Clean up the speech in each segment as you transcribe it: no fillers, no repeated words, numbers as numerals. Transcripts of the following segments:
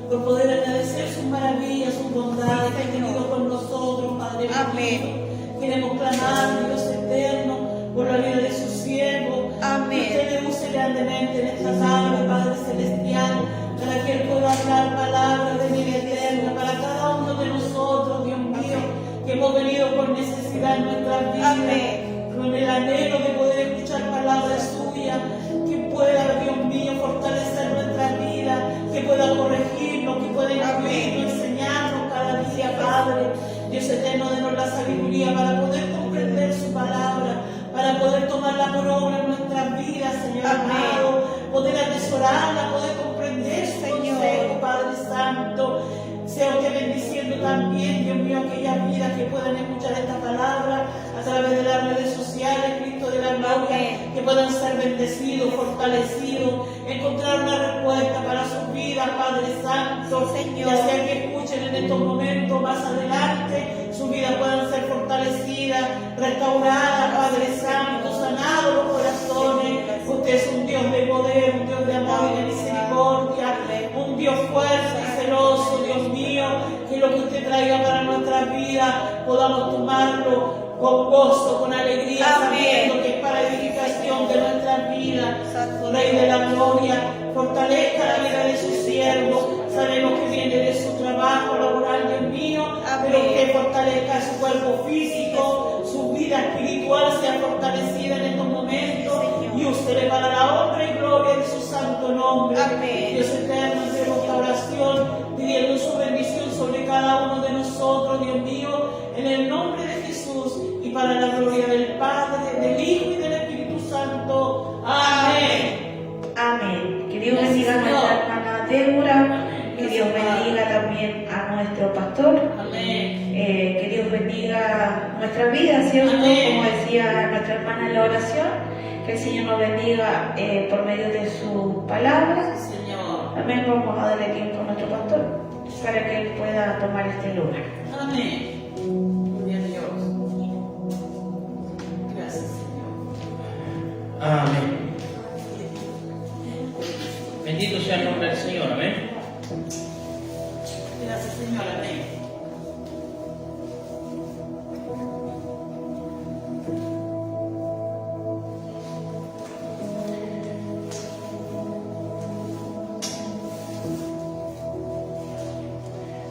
por poder agradecer sus maravillas, sus bondades que ha tenido con nosotros, Padre bendito. Queremos clamar, Dios eterno, por la vida de su siervo. Que usted le use grandemente en esta tarde, Padre celestial, para que él pueda hablar palabras de vida eterna para cada uno de nosotros, Dios mío, que hemos venido por necesidad en nuestras vidas, con el anhelo de poder escuchar palabras suyas, que pueda, Dios mío, fortalecer nuestras vidas, que pueda corregirnos, que pueda instruirnos, enseñarnos cada día, Padre. Dios eterno, denos la sabiduría para poder comprender su palabra, para poder tomarla por obra en nuestras vidas, Señor amado, poder atesorarla, poder comprender su consejo, Padre Santo. Sea usted bendiciendo también, Dios mío, aquellas vidas que puedan escuchar esta palabra a través de las redes sociales, Cristo de la gloria, que puedan ser bendecidos, fortalecidos, encontrar una respuesta para sus vidas, Padre Santo. Señor, ya sea que escuchen en estos momentos más adelante, sus vidas puedan ser fortalecidas, restauradas, Padre Santo, sanados los corazones. Usted es un Dios de poder, un Dios de amor y de misericordia, un Dios fuerte y celoso, Dios mío, que lo que usted traiga para nuestra vida podamos tomarlo con gozo, con alegría, sabiendo que es para edificación de nuestras vidas. Rey de la gloria, fortalezca la vida de su siervo. Sabemos que viene de su trabajo laboral, Dios mío, pero que fortalezca su cuerpo físico, su vida espiritual sea fortalecida en estos momentos, y usted para la honra y gloria de su santo nombre. Dios eterno, hacemos esta oración pidiendo su bendición sobre cada uno de nosotros, Dios mío, en el nombre de Jesús, y para la gloria del Padre, del Hijo y del Espíritu Santo. Amén. Amén. Que Dios bendiga a nuestra hermana Débora. Que Dios bendiga también a nuestro pastor. Amén. Que Dios bendiga nuestra vida, ¿cierto? Amén. Como decía nuestra hermana en la oración, que el Señor nos bendiga por medio de su palabra. Señor. También vamos a darle tiempo a nuestro pastor para que él pueda tomar este lugar. Amén. Gloria a Dios. Gracias, Señor. Amén. Bendito sea el nombre del Señor, amén. Gracias, Señor. Amén.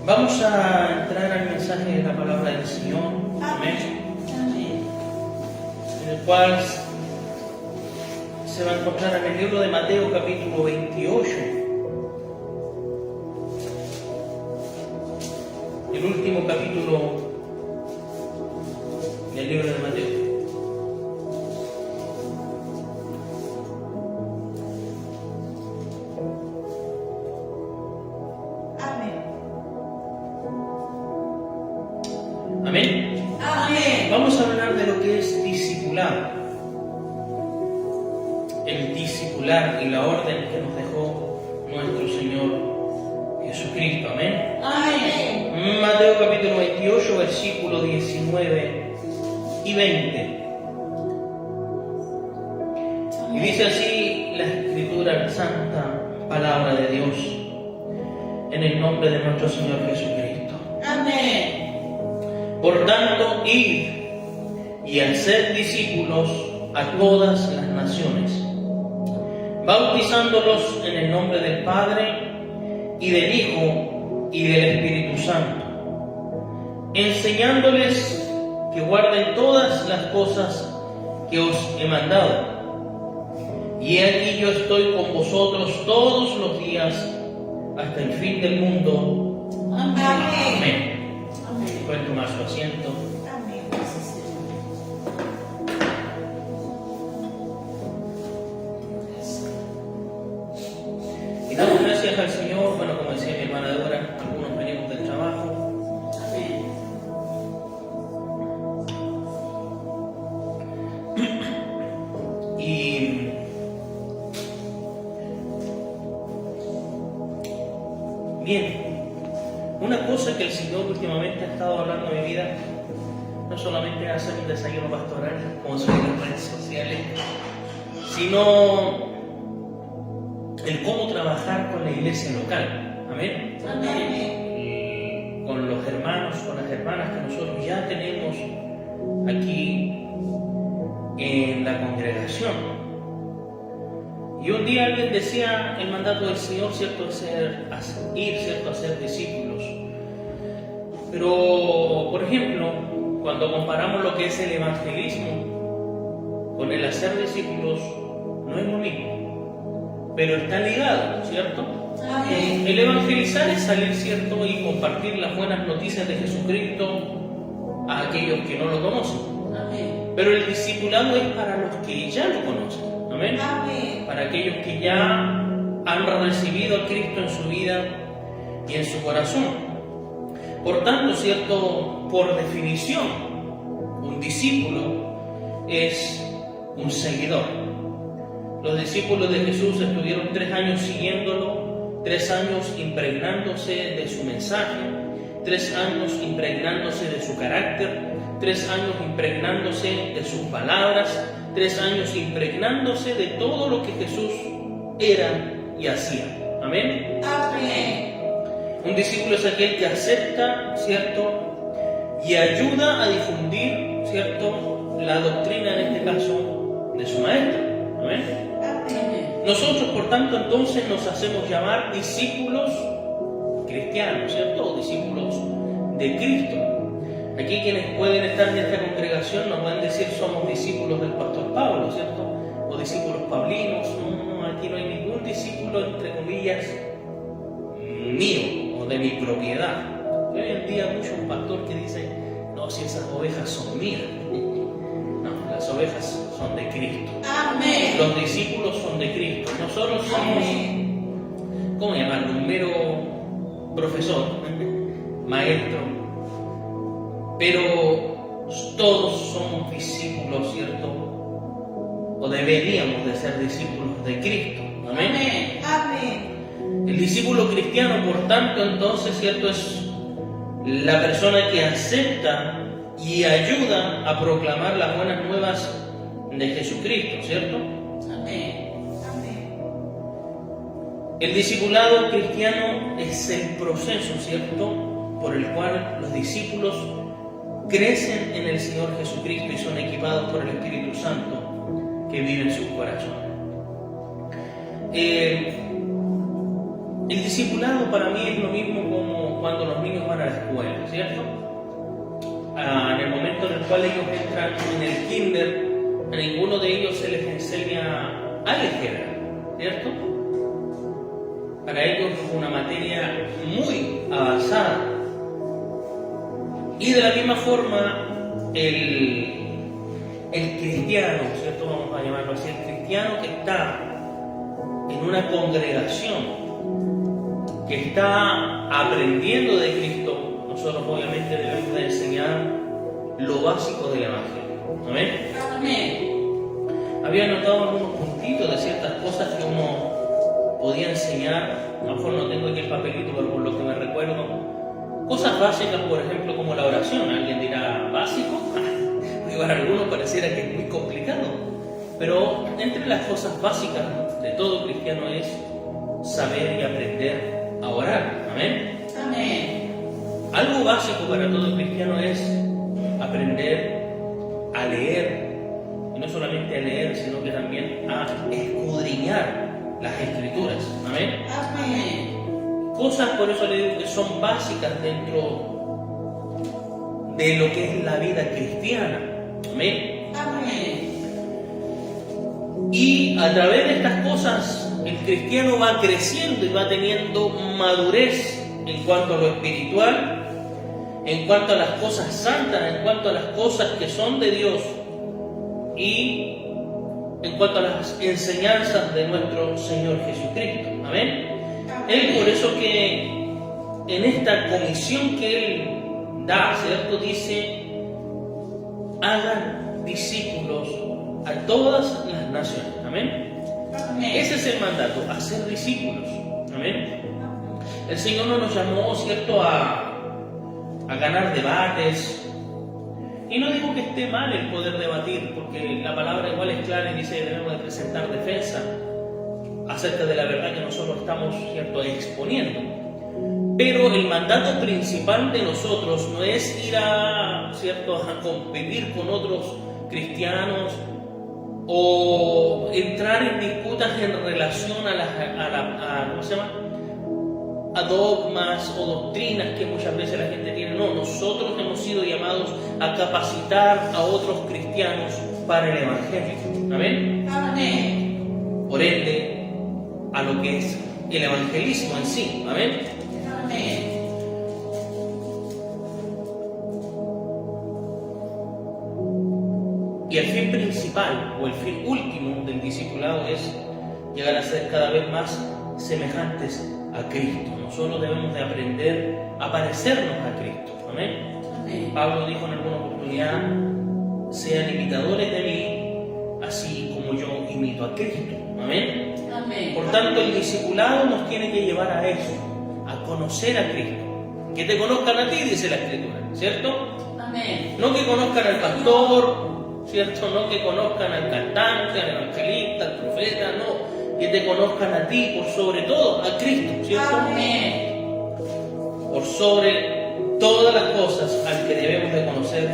Vamos a entrar al mensaje de la palabra del Señor, amén, Amén. en el cual se va a encontrar en el libro de Mateo capítulo 28, el último capítulo del libro de Mateo. Amén. Amén. Vamos a hablar de lo que es discipulado. El discipular y la orden que nos dejó nuestro Señor Jesucristo. Amén. Amén. Mateo capítulo 28, versículos 19 y 20. Y dice así la Escritura, la santa palabra de Dios, en el nombre de nuestro Señor Jesucristo. Amén. Por tanto, id y haced discípulos a todas las naciones, bautizándolos en el nombre del Padre y del Hijo y del Espíritu Santo, enseñándoles que guarden todas las cosas que os he mandado. Y aquí yo estoy con vosotros todos los días hasta el fin del mundo. Amén. Amén. Amén. Pueden tomar su asiento. Amén. Gracias, Señor. Y damos gracias al Señor, bueno, como decía mi hermana Débora, algunos venimos del trabajo. Amén. Y bien, una cosa que el Señor últimamente ha estado hablando en mi vida, no solamente hacer un desayuno pastoral, como se ve en las redes sociales, sino el cómo trabajar con la iglesia local. Amén. Amén. Y con los hermanos, con las hermanas que nosotros ya tenemos aquí en la congregación. Y un día alguien decía el mandato del Señor, ¿cierto?, ir, ¿cierto?, a ser discípulos. Pero, por ejemplo, cuando comparamos lo que es el evangelismo con el hacer discípulos, no es lo mismo, pero está ligado, ¿cierto? Amén. El evangelizar es salir, ¿cierto?, y compartir las buenas noticias de Jesucristo a aquellos que no lo conocen. Amén. Pero el discipulado es para los que ya lo conocen. Amén. Amén. Para aquellos que ya han recibido a Cristo en su vida y en su corazón. Por tanto, ¿cierto?, por definición, un discípulo es un seguidor. Los discípulos de Jesús estuvieron 3 años siguiéndolo, 3 años impregnándose de su mensaje, 3 años impregnándose de su carácter, 3 años impregnándose de sus palabras, 3 años impregnándose de todo lo que Jesús era y hacía. Amén. Amén. Un discípulo es aquel que acepta, ¿cierto?, y ayuda a difundir, ¿cierto?, la doctrina, en este caso, de su maestro. Amén. Amén. Nosotros, por tanto, entonces nos hacemos llamar discípulos cristianos, ¿cierto?, o discípulos de Cristo. Aquí quienes pueden estar en esta congregación nos van a decir somos discípulos del pastor Pablo, ¿cierto?, o discípulos pablinos. No, aquí no hay ningún discípulo, entre comillas, mío o de mi propiedad. Hoy en día mucho un pastor que dice, no, si esas ovejas son mías. No, las ovejas son de Cristo. Amén. Los discípulos son de Cristo. Nosotros somos, ¿cómo llamarlo?, un mero profesor, maestro. Pero todos somos discípulos, ¿cierto? O deberíamos de ser discípulos de Cristo. Amén. Amén. Amén. El discípulo cristiano, por tanto, entonces, ¿cierto?, es la persona que acepta y ayuda a proclamar las buenas nuevas de Jesucristo, ¿cierto? Amén. Amén. El discipulado cristiano es el proceso, ¿cierto?, por el cual los discípulos crecen en el Señor Jesucristo y son equipados por el Espíritu Santo que vive en sus corazones. El discipulado para mí es lo mismo como cuando los niños van a la escuela, ¿cierto? En el momento en el cual ellos entran en el kinder, a ninguno de ellos se les enseña álgebra, ¿cierto? Para ellos es una materia muy avanzada. Y de la misma forma, el cristiano, ¿cierto?, vamos a llamarlo así, el cristiano que está en una congregación, que está aprendiendo de Cristo, nosotros obviamente debemos de enseñar lo básico del Evangelio. ¿Amén? Amén. Había notado algunos puntitos de ciertas cosas que uno podía enseñar. A lo mejor no tengo aquí el papelito, pero por lo que me recuerdo, cosas básicas, por ejemplo, como la oración. Alguien dirá, ¿básico? Para algunos pareciera que es muy complicado. Pero entre las cosas básicas de todo cristiano es saber y aprender a orar. Amén. Amén. Algo básico para todo cristiano es aprender a leer. Y no solamente a leer, sino que también a escudriñar las Escrituras. Amén. Amén. Cosas, por eso le digo, que son básicas dentro de lo que es la vida cristiana. Amén. Amén. Y a través de estas cosas, el cristiano va creciendo y va teniendo madurez en cuanto a lo espiritual, en cuanto a las cosas santas, en cuanto a las cosas que son de Dios y en cuanto a las enseñanzas de nuestro Señor Jesucristo. Amén. Él, por eso que en esta comisión que Él da, ¿cierto?, dice, hagan discípulos a todas las naciones. Amén. Amén. Ese es el mandato, hacer discípulos. Amén. El Señor no nos llamó, ¿cierto?, a ganar debates. Y no digo que esté mal el poder debatir, porque la palabra igual es clara y dice que debemos de presentar defensa acerca de la verdad que nosotros estamos, ¿cierto?, exponiendo. Pero el mandato principal de nosotros no es ir a, ¿cierto?, a competir con otros cristianos o entrar en disputas en relación a ¿cómo se llama?, a dogmas o doctrinas que muchas veces la gente tiene. No, nosotros hemos sido llamados a capacitar a otros cristianos para el Evangelio. Amén. Amén. Por ende, a lo que es el evangelismo en sí. Amén. Amén. Y el fin principal o el fin último del discipulado es llegar a ser cada vez más semejantes a Cristo. Nosotros debemos de aprender a parecernos a Cristo. Amén. Amén. Pablo dijo en alguna oportunidad: sean imitadores de mí, así como yo imito a Cristo. Amén. Amén. Por tanto, el discipulado nos tiene que llevar a eso, a conocer a Cristo. Que te conozcan a ti, dice la Escritura, ¿cierto? Amén. No que conozcan al pastor, ¿cierto? No que conozcan al cantante, al evangelista, al profeta, no. Que te conozcan a ti, por sobre todo, a Cristo, ¿cierto? Amén. Por sobre todas las cosas, al que debemos de conocer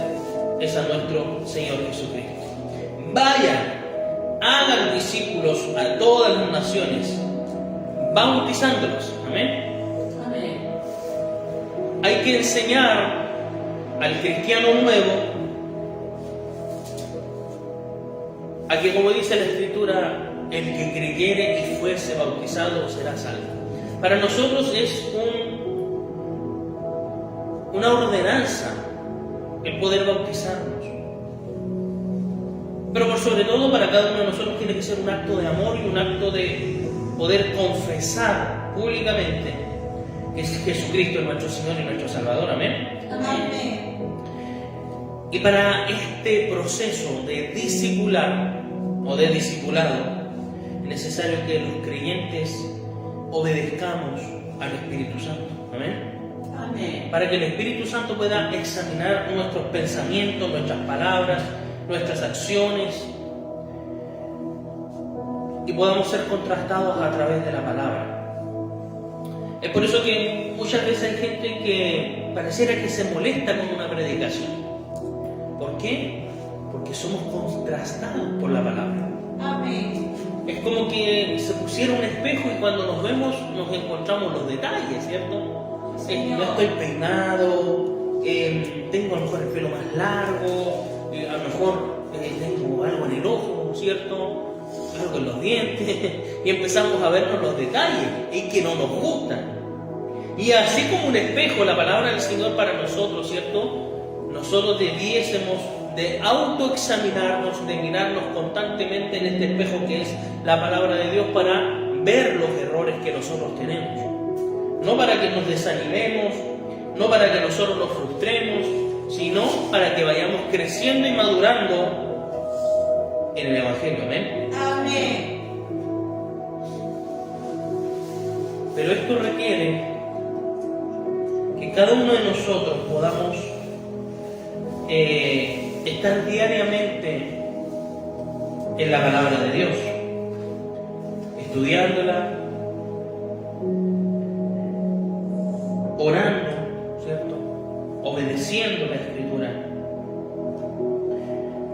es a nuestro Señor Jesucristo. Vayan, hagan discípulos a todas las naciones, bautizándolos. Amén. Amén. Hay que enseñar al cristiano nuevo a que, como dice la Escritura, el que creyere y fuese bautizado será salvo. Para nosotros es una ordenanza el poder bautizarnos. Pero por sobre todo, para cada uno de nosotros tiene que ser un acto de amor y un acto de poder confesar públicamente que Jesucristo es nuestro Señor y nuestro Salvador. Amén. Amén. Y para este proceso de discipular o de discipulado, es necesario que los creyentes obedezcamos al Espíritu Santo. Amén. Amén. Para que el Espíritu Santo pueda examinar nuestros pensamientos, nuestras palabras, nuestras acciones, y podamos ser contrastados a través de la palabra. Es por eso que muchas veces hay gente que pareciera que se molesta con una predicación. ¿Por qué? Porque somos contrastados por la palabra. Amén. Es como que se pusiera un espejo y cuando nos vemos nos encontramos los detalles, ¿cierto? No estoy peinado, tengo a lo mejor el pelo más largo, a lo mejor tengo algo en el ojo, ¿cierto? Algo en los dientes, y empezamos a vernos los detalles y que no nos gustan. Y así como un espejo, la palabra del Señor para nosotros, ¿cierto? Nosotros debiésemos de autoexaminarnos, de mirarnos constantemente en este espejo que es la palabra de Dios, para ver los errores que nosotros tenemos. No para que nos desanimemos, no para que nosotros nos frustremos, sino para que vayamos creciendo y madurando en el Evangelio. Amén. Amén. Pero esto requiere que cada uno de nosotros podamos estar diariamente en la palabra de Dios, estudiándola, orando, ¿cierto? Obedeciendo la Escritura.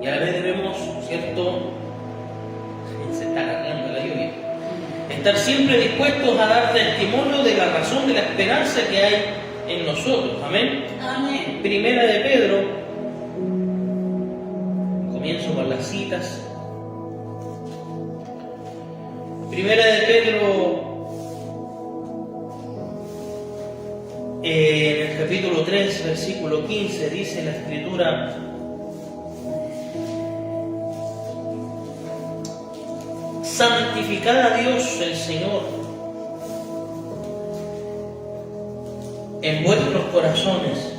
Y a la vez debemos, ¿cierto? Se está alargando la lluvia. Estar siempre dispuestos a dar testimonio de la razón de la esperanza que hay en nosotros. Amén. Amén. Primera de Pedro, comienzo con las citas. Primera de Pedro, en el capítulo 3, versículo 15, dice la Escritura: santificad a Dios el Señor en vuestros corazones,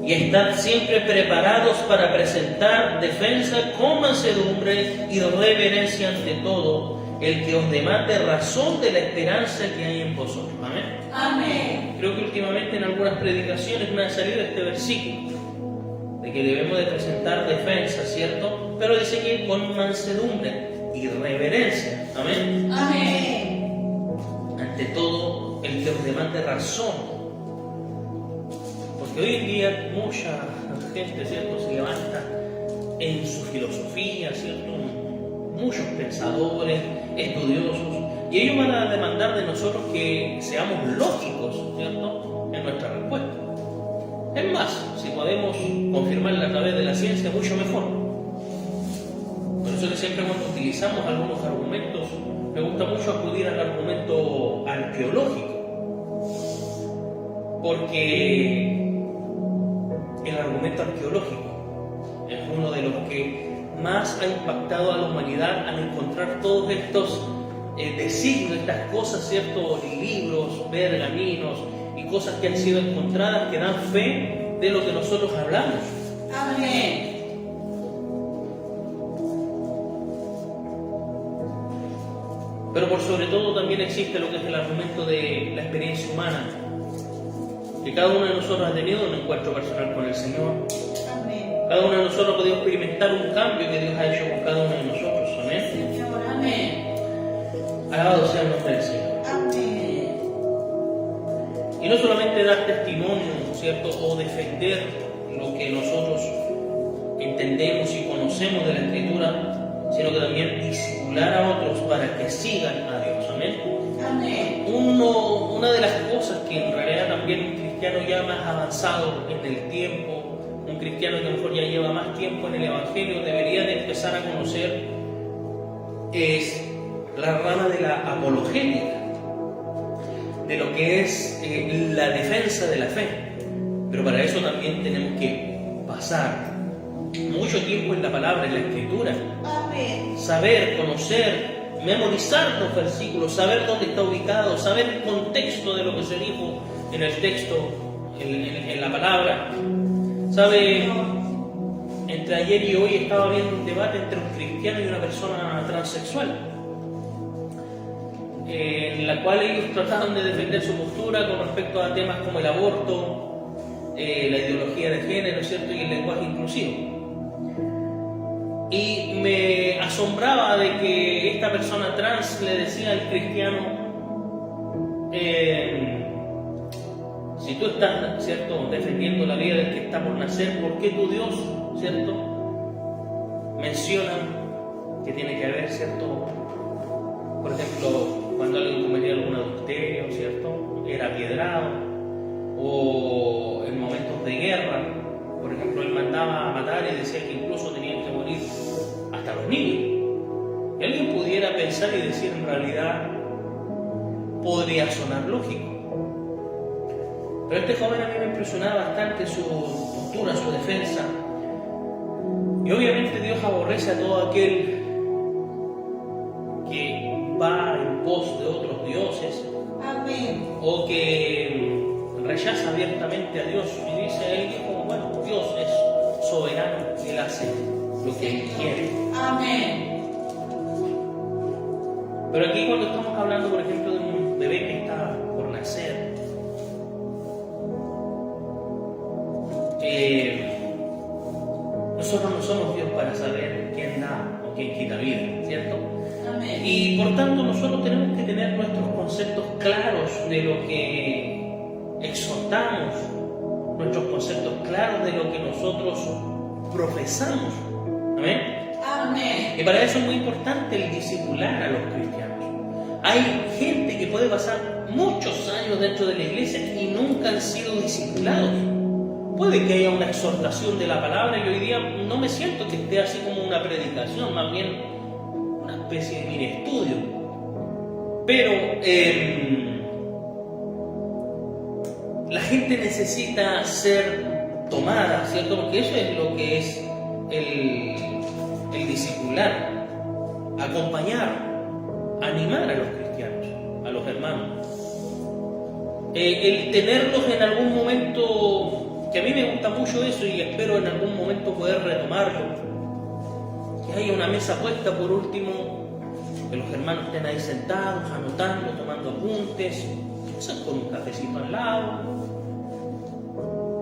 y estad siempre preparados para presentar defensa con mansedumbre y reverencia ante todo el que os demande razón de la esperanza que hay en vosotros. Amén. Amén. Creo que últimamente en algunas predicaciones me ha salido este versículo de que debemos de presentar defensa, ¿cierto? Pero dice que con mansedumbre y reverencia. Amén. Amén. Ante todo el que os demande razón Porque hoy en día mucha gente, ¿cierto?, se levanta en su filosofía, ¿cierto?, muchos pensadores, estudiosos, y ellos van a demandar de nosotros que seamos lógicos, ¿cierto?, en nuestra respuesta. Es más, si podemos confirmarla a través de la ciencia, mucho mejor. Por eso que siempre cuando utilizamos algunos argumentos, me gusta mucho acudir al argumento arqueológico, porque el argumento arqueológico es uno de los que más ha impactado a la humanidad al encontrar todos estos designios, estas cosas, ¿cierto?, libros, pergaminos y cosas que han sido encontradas que dan fe de lo que nosotros hablamos. Amén. Pero por sobre todo también existe lo que es el argumento de la experiencia humana, que cada uno de nosotros ha tenido un encuentro personal con el Señor. Amén. Cada uno de nosotros ha podido experimentar un cambio que Dios ha hecho con cada uno de nosotros. Amén. Señor, amén. Alabado sea el nombre del Señor. Amén. Y no solamente dar testimonio, ¿cierto?, o defender lo que nosotros entendemos y conocemos de la Escritura, sino que también discipular a otros para que sigan a Dios. Amén. Amén. Una de las cosas que en realidad también un cristiano ya más avanzado en el tiempo, un cristiano que a lo mejor ya lleva más tiempo en el Evangelio, debería de empezar a conocer es la rama de la apologética, de lo que es la defensa de la fe. Pero para eso también tenemos que pasar mucho tiempo en la palabra, en la Escritura. Amén. Saber, conocer, memorizar los versículos, saber dónde está ubicado, saber el contexto de lo que se dijo en el texto, en la palabra. ¿Sabe? Entre ayer y hoy estaba viendo un debate entre un cristiano y una persona transexual, en la cual ellos trataban de defender su postura con respecto a temas como el aborto, la ideología de género, ¿cierto?, y el lenguaje inclusivo. Y me asombraba de que esta persona trans le decía al cristiano, si tú estás, ¿cierto?, defendiendo la vida del que está por nacer, ¿por qué tu Dios, ¿cierto?, menciona que tiene que haber, ¿cierto?, por ejemplo, cuando alguien cometía algún adulterio, ¿cierto?, era apiedrado, o en momentos de guerra, por ejemplo, él mandaba a matar y decía que incluso tenían que morir hasta los niños. Y alguien pudiera pensar y decir, en realidad podría sonar lógico. Pero este joven a mí me impresionaba bastante su postura, su defensa. Y obviamente Dios aborrece a todo aquel que va en pos de otros dioses. Amén. O que rechaza abiertamente a Dios y dice, él dijo, bueno, Dios es soberano y Él hace lo que Él quiere. Amén. Pero aquí cuando estamos hablando, por ejemplo, de un bebé que está por nacer, nosotros no somos Dios para saber quién da o quién quita vida, ¿cierto? Amén. Y por tanto nosotros tenemos que tener nuestros conceptos claros de lo que exhortamos, nuestros conceptos claros de lo que nosotros profesamos. Amén. Amén. Y para eso es muy importante el discipular a los cristianos. Hay gente que puede pasar muchos años dentro de la iglesia y nunca han sido discipulados. Puede que haya una exhortación de la palabra y hoy día no me siento que esté así como una predicación, más bien una especie de mini estudio. Pero la gente necesita ser tomada, ¿cierto? Porque eso es lo que es el discipular, acompañar, animar a los cristianos, a los hermanos. El tenerlos en algún momento, que a mí me gusta mucho eso y espero en algún momento poder retomarlo, que haya una mesa puesta por último, que los hermanos estén ahí sentados, anotando, tomando apuntes, quizás con un cafecito al lado,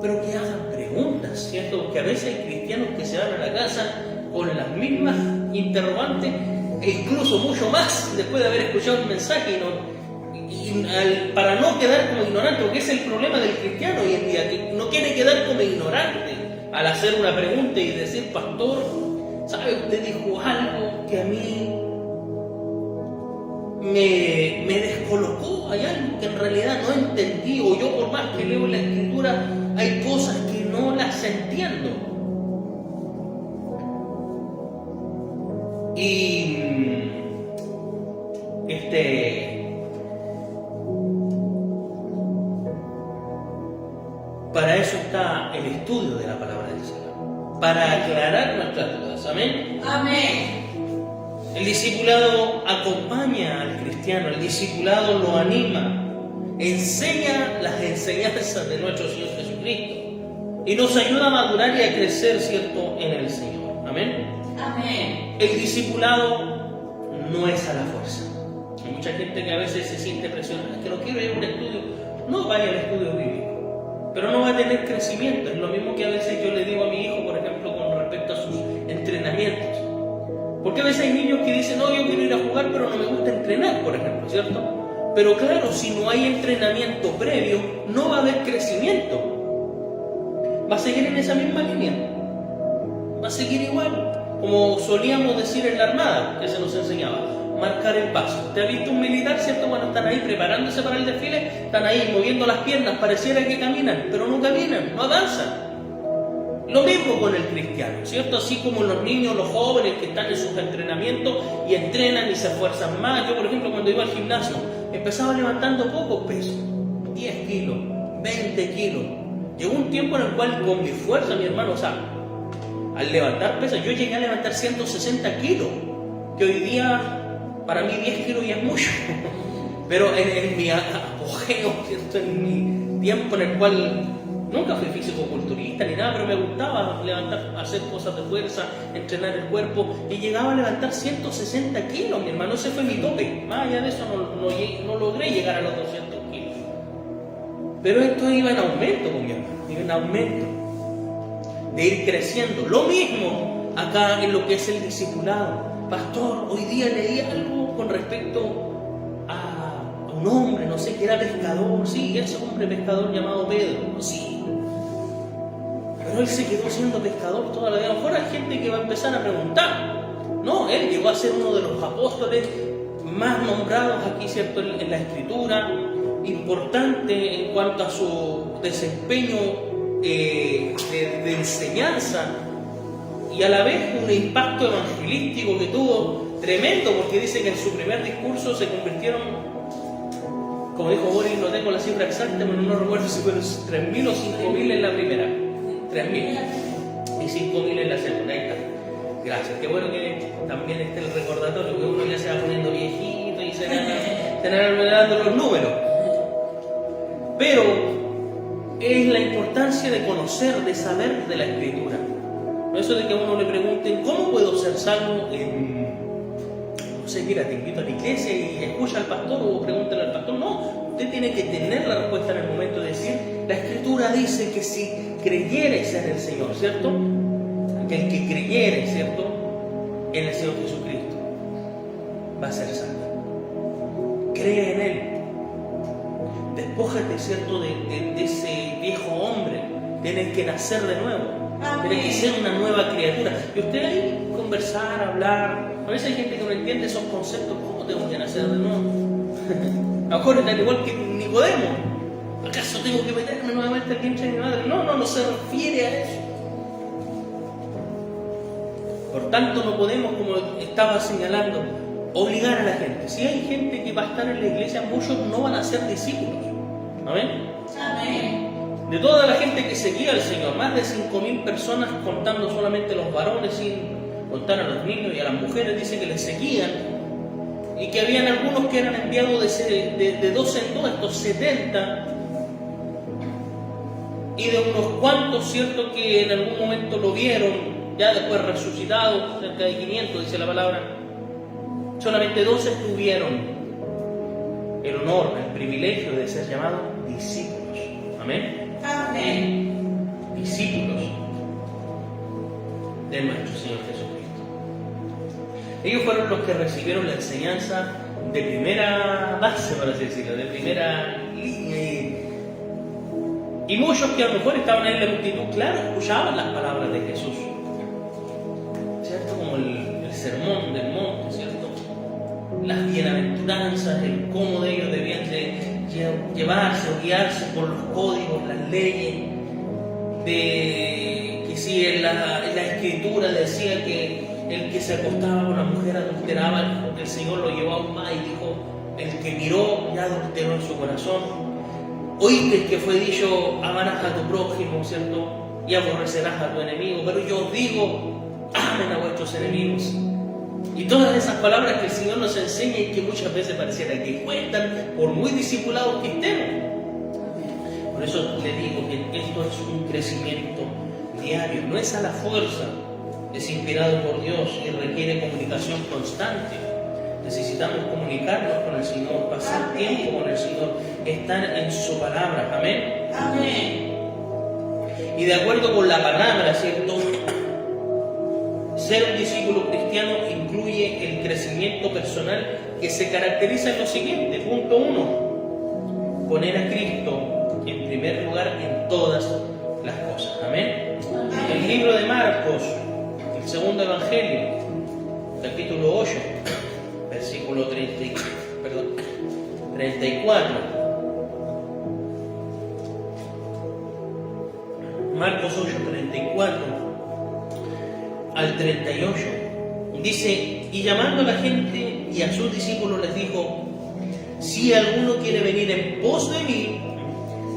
pero que hagan preguntas, ¿cierto? Porque a veces hay cristianos que se van a la casa con las mismas interrogantes e incluso mucho más después de haber escuchado un mensaje y para no quedar como ignorante, porque ese es el problema del cristiano hoy en día, que no quiere quedar como ignorante al hacer una pregunta y decir, pastor, ¿sabe? Usted dijo algo que a mí me descolocó, hay algo que en realidad no entendí, o yo por más que leo la Escritura, hay cosas que no las entiendo. Y para eso está el estudio de la palabra del Señor, para aclarar nuestras dudas. Amén. Amén. El discipulado acompaña al cristiano, el discipulado lo anima, enseña las enseñanzas de nuestro Señor Jesucristo y nos ayuda a madurar y a crecer, ¿cierto?, en el Señor. Amén. Amén. El discipulado no es a la fuerza. Hay mucha gente que a veces se siente presionada, que no quiero ir a un estudio. No vaya al estudio bíblico, pero no va a tener crecimiento. Es lo mismo que a veces yo le digo a mi hijo, por ejemplo, con respecto a sus entrenamientos. Porque a veces hay niños que dicen, no, yo quiero ir a jugar, pero no me gusta entrenar, por ejemplo, ¿cierto? Pero claro, si no hay entrenamiento previo, no va a haber crecimiento. Va a seguir en esa misma línea. Va a seguir igual. Como solíamos decir en la armada, que se nos enseñaba, marcar el paso. ¿Te ha visto un militar, cierto? Cuando están ahí preparándose para el desfile, están ahí moviendo las piernas, pareciera que caminan, pero no caminan, no avanzan. Lo mismo con el cristiano, ¿cierto? Así como los niños, los jóvenes que están en sus entrenamientos y entrenan y se esfuerzan más. Yo, por ejemplo, cuando iba al gimnasio, empezaba levantando pocos pesos, 10 kilos, 20 kilos. Llegó un tiempo en el cual con mi fuerza, mi hermano, o sea, al levantar pesas, yo llegué a levantar 160 kilos, que hoy día para mí 10 kilos ya es mucho, pero en mi apogeo, ¿cierto? En mi tiempo en el cual nunca fui físico-culturista ni nada, pero me gustaba levantar, hacer cosas de fuerza, entrenar el cuerpo, y llegaba a levantar 160 kilos, mi hermano, ese fue mi tope. Más allá de eso no logré llegar a los 200 kilos, pero esto iba en aumento, mi hermano, iba en aumento, de ir creciendo. Lo mismo acá en lo que es el discipulado. Pastor, hoy día leí algo con respecto a un hombre, no sé, que era pescador. Sí, ese hombre pescador llamado Pedro, sí, pero él se quedó siendo pescador toda la vida. A lo mejor hay gente que va a empezar a preguntar. No, él llegó a ser uno de los apóstoles más nombrados aquí, ¿cierto?, en la Escritura, importante en cuanto a su desempeño de enseñanza, y a la vez un impacto evangelístico que tuvo tremendo, porque dice que en su primer discurso se convirtieron, como dijo Boris, no tengo la cifra exacta, pero no recuerdo si fueron 3.000 o 5.000 en la primera, 3.000 y 5.000 en la segunda. Ahí está. Gracias. Qué bueno que también esté el recordatorio, que uno ya se va poniendo viejito y se van olvidando los números. Pero es la importancia de conocer, de saber de la Escritura. No eso de que a uno le pregunten, ¿cómo puedo ser salvo? No sé, mira, te invito a la iglesia y escucha al pastor o pregúntale al pastor. No, usted tiene que tener la respuesta en el momento de decir, la Escritura dice que si creyeres en el Señor, ¿cierto? Que el que creyere, ¿cierto?, en el Señor Jesucristo va a ser salvo. Cree en Él. Despójate, ¿cierto?, de ese viejo hombre. Tienes que nacer de nuevo. Tienes que ser una nueva criatura. Y usted ahí conversar, hablar. A veces hay gente que no entiende esos conceptos. ¿Cómo tengo que nacer de nuevo? A lo mejor es igual que Nicodemo. ¿Acaso tengo que meterme nuevamente al vientre de mi madre? No se refiere a eso. Por tanto, no podemos, como estaba señalando, obligar a la gente. Si hay gente que va a estar en la iglesia, muchos no van a ser discípulos. ¿Amén? Amén. De toda la gente que seguía al Señor, más de 5.000 personas, contando solamente los varones, sin contar a los niños y a las mujeres, dice que les seguían, y que habían algunos que eran enviados de dos en dos, estos 70, y de unos cuantos, ¿cierto?, que en algún momento lo vieron, ya después resucitado, cerca de 500, dice la palabra. Solamente 12 tuvieron el honor, el privilegio de ser llamados discípulos. Amén. Amén. Discípulos del nuestro Señor Jesucristo. Ellos fueron los que recibieron la enseñanza de primera base, por así decirlo, de primera línea. Y muchos que a lo mejor estaban en la multitud, claro, escuchaban las palabras de Jesús, ¿cierto? Como el sermón del monte, ¿cierto? Las bienaventuranzas, el cómo de ellos debían de llevarse o guiarse por los códigos, las leyes, de que si en la escritura decía que el que se acostaba con la mujer adulteraba, el Señor lo llevó aún más y dijo, el que miró ya adulteró en su corazón. Oíste que fue dicho, amarás a tu prójimo, ¿cierto? Y aborrecerás a tu enemigo, pero yo os digo, amen a vuestros enemigos. Y todas esas palabras que el Señor nos enseña y que muchas veces pareciera que cuentan por muy discipulados que estemos. Por eso le digo que esto es un crecimiento diario, no es a la fuerza, es inspirado por Dios y requiere comunicación constante. Necesitamos comunicarnos con el Señor, pasar tiempo con el Señor, estar en su palabra. Amén. Amén. Y de acuerdo con la palabra, ¿cierto? Ser un discípulo cristiano incluye el crecimiento personal que se caracteriza en lo siguiente. Punto 1. Poner a Cristo en primer lugar en todas las cosas. Amén. Amén. El libro de Marcos, el segundo evangelio, capítulo 8, versículo 34. Marcos 8, 34 al 38. Dice, y llamando a la gente y a sus discípulos les dijo, si alguno quiere venir en pos de mí,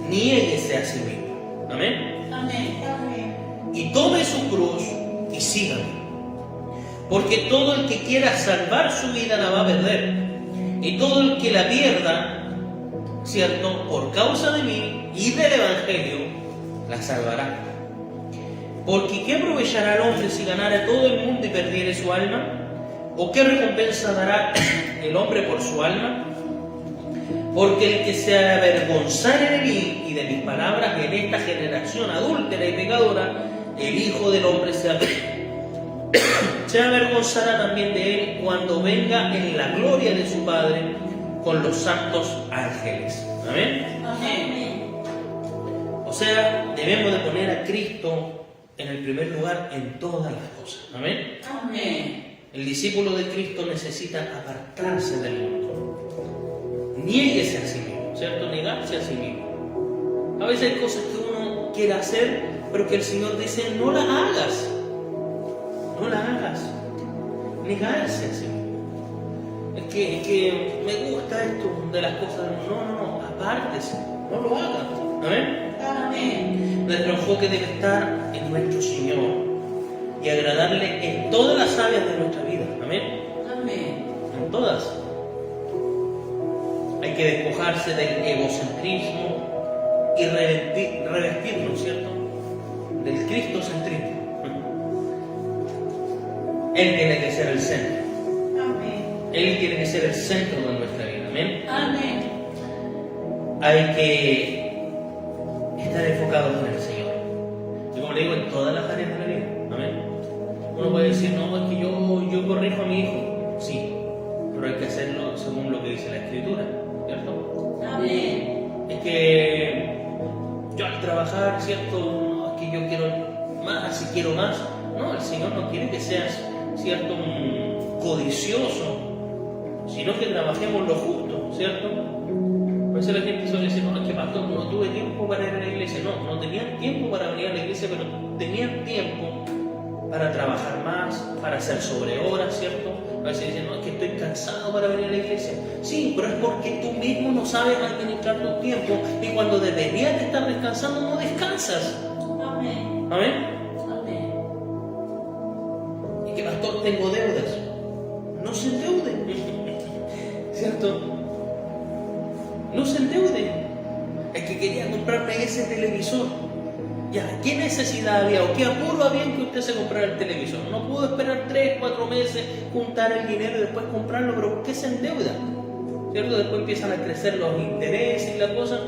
niéguese a sí mismo. Amén. Amén. Amén. Y tome su cruz y sígame. Porque todo el que quiera salvar su vida la va a perder. Y todo el que la pierda, ¿cierto? Por causa de mí y del Evangelio, la salvará. Porque ¿qué aprovechará el hombre si ganara todo el mundo y perdiere su alma? ¿O qué recompensa dará el hombre por su alma? Porque el que se avergonzare de mí y de mis palabras en esta generación adúltera y pecadora, el Hijo del Hombre se avergonzará también de él cuando venga en la gloria de su Padre con los santos ángeles. Amén. Amén. O sea, debemos de poner a Cristo en el primer lugar en todas las cosas. Amén. Amén. El discípulo de Cristo necesita apartarse del mundo. Niéguese a sí mismo, ¿cierto? Negarse a sí mismo. A veces hay cosas que uno quiere hacer, pero que el Señor dice, no las hagas. No las hagas. Negarse a sí mismo. Es que me gusta esto de las cosas. No, apártese. No lo haga. Amén. Amén. Nuestro enfoque debe estar en nuestro Señor y agradarle en todas las áreas de nuestra vida. Amén. Amén. En todas. Hay que despojarse del egocentrismo y revestirnos, ¿cierto? Del cristocentrismo. Él tiene que ser el centro. Amén. Él tiene que ser el centro de nuestra vida. Amén. Amén. Hay que estar enfocados en el Señor. Y como le digo, en todas las áreas de la vida. Amén. Uno puede decir, no, es que yo corrijo a mi hijo. Sí, pero hay que hacerlo según lo que dice la Escritura, ¿cierto? Amén. Es que yo al trabajar, ¿cierto? No, es que yo quiero más y quiero más. No, el Señor no quiere que seas, ¿cierto? Un codicioso, sino que trabajemos lo justo, ¿cierto? Por eso la gente suele decir, no, es que pastor, no tuve tiempo para ir a la iglesia. No tenían tiempo para venir a la iglesia, pero tenían tiempo para trabajar más, para hacer sobre horas, ¿cierto? A veces dicen, no, es que estoy cansado para venir a la iglesia. Sí, pero es porque tú mismo no sabes administrar tu tiempo y cuando deberías de estar descansando, no descansas. Amén. Amén. Amén. Y que pastor, tengo deudas. No se endeude. ¿Cierto? No se endeude. Es que quería comprarme ese televisor. Ya, ¿qué necesidad había o qué apuro había en que usted se comprara el televisor? No pudo esperar 3, 4 meses, juntar el dinero y después comprarlo, pero ¿por qué se endeuda? ¿Cierto? Después empiezan a crecer los intereses y la cosa.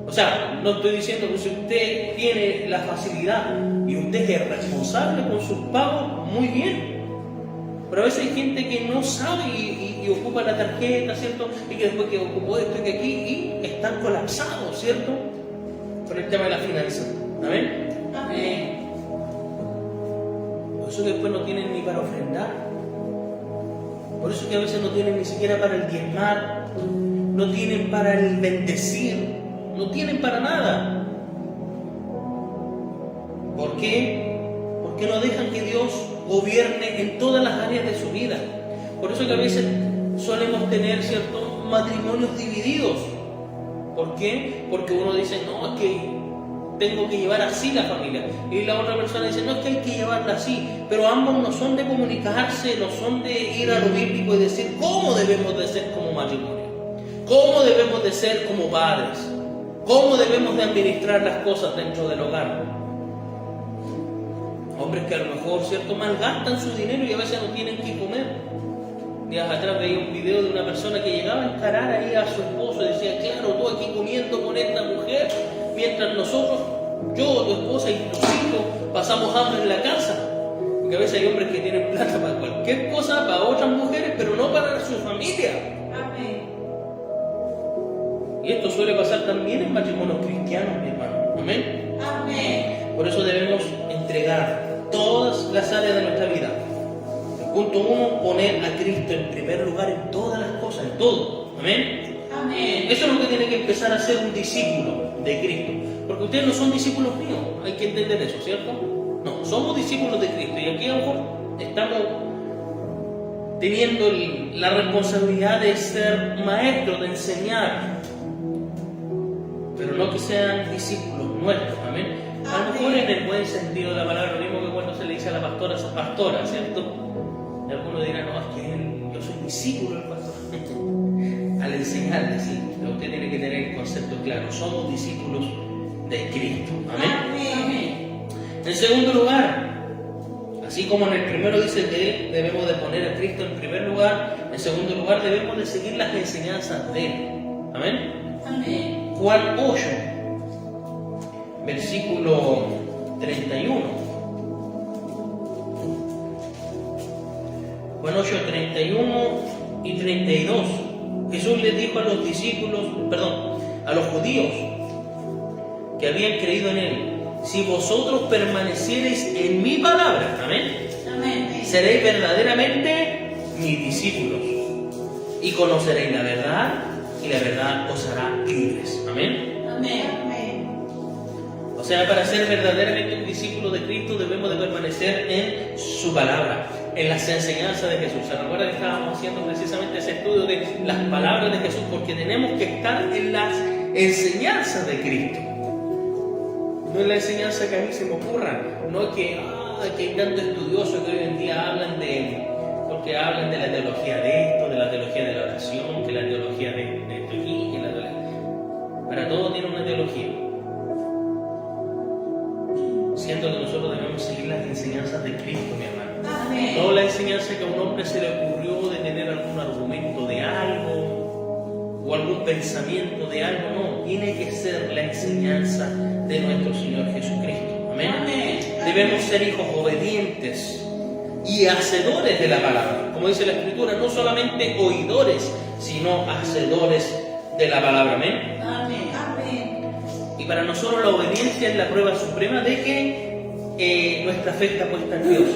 O sea, no estoy diciendo que si usted tiene la facilidad y usted es responsable con sus pagos, muy bien. Pero a veces hay gente que no sabe y y ocupa la tarjeta, ¿cierto? Y que después que ocupó esto y que aquí, y están colapsados, ¿cierto? Con el tema de la finanza. ¿Amén? Amén. Por eso después no tienen ni para ofrendar. Por eso que a veces no tienen ni siquiera para el diezmar, no tienen para el bendecir, no tienen para nada. ¿Por qué? Porque no dejan que Dios gobierne en todas las áreas de su vida. Por eso que a veces solemos tener ciertos matrimonios divididos. ¿Por qué? Porque uno dice, no, es que tengo que llevar así la familia. Y la otra persona dice, no, es que hay que llevarla así. Pero ambos no son de comunicarse, no son de ir a lo bíblico y decir cómo debemos de ser como matrimonio, cómo debemos de ser como padres, cómo debemos de administrar las cosas dentro del hogar. Hombres que a lo mejor, ¿cierto?, malgastan su dinero y a veces no tienen que comer. Días atrás veía un video de una persona que llegaba a encarar ahí a su esposo y decía, claro, tú aquí comiendo con esta mujer, mientras nosotros, yo, tu esposa y tus hijos, pasamos hambre en la casa. Porque a veces hay hombres que tienen plata para cualquier cosa, para otras mujeres, pero no para su familia. Amén. Y esto suele pasar también en matrimonios cristianos, mi hermano. Amén. Amén. Por eso debemos entregar todas las áreas de nuestra vida. Punto 1, poner a Cristo en primer lugar en todas las cosas, en todo. Amén. Amén. Eso es lo que tiene que empezar a ser un discípulo de Cristo. Porque ustedes no son discípulos míos, hay que entender eso, ¿cierto? No, somos discípulos de Cristo. Y aquí a lo mejor estamos teniendo la responsabilidad de ser maestros, de enseñar. Pero no que sean discípulos nuestros, amén. A lo mejor en el buen sentido de la palabra, lo mismo que cuando se le dice a la pastora, esa pastora, ¿cierto? Y algunos dirán, no, es que yo soy discípulo del pastor. Al enseñarle, sí, pero usted tiene que tener el concepto claro, somos discípulos de Cristo, amén. Amén. En segundo lugar, así como en el primero dice que debemos de poner a Cristo en primer lugar, en segundo lugar debemos de seguir las enseñanzas de Él, amén. Amén. Juan 8, versículo 31. Juan 8, 31 y 32. Jesús les dijo a los discípulos, a los judíos que habían creído en Él, si vosotros permaneciereis en mi palabra, amén, Amén. seréis verdaderamente mis discípulos y conoceréis la verdad y la verdad os hará libres, amén. Amén. O sea, para ser verdaderamente un discípulo de Cristo debemos de permanecer en su palabra, en las enseñanzas de Jesús. ¿Se recuerda que estábamos haciendo precisamente ese estudio de las palabras de Jesús? Porque tenemos que estar en las enseñanzas de Cristo. No es la enseñanza que a mí se me ocurra, no es que hay tantos estudiosos que hoy en día hablan porque hablan de la teología de esto, de la teología de la oración, que la teología de esto aquí, que la teología. Para todo tiene una teología. Siento que nosotros debemos seguir las enseñanzas de Cristo, mi hermano. Amén. No la enseñanza que a un hombre se le ocurrió de tener algún argumento de algo o algún pensamiento de algo, no. Tiene que ser la enseñanza de nuestro Señor Jesucristo. Amén. Amén. Debemos ser hijos obedientes y hacedores de la palabra. Como dice la Escritura, no solamente oidores, sino hacedores de la palabra. Amén. Amén. Amén. Y para nosotros la obediencia es la prueba suprema de que nuestra fe está puesta en Dios.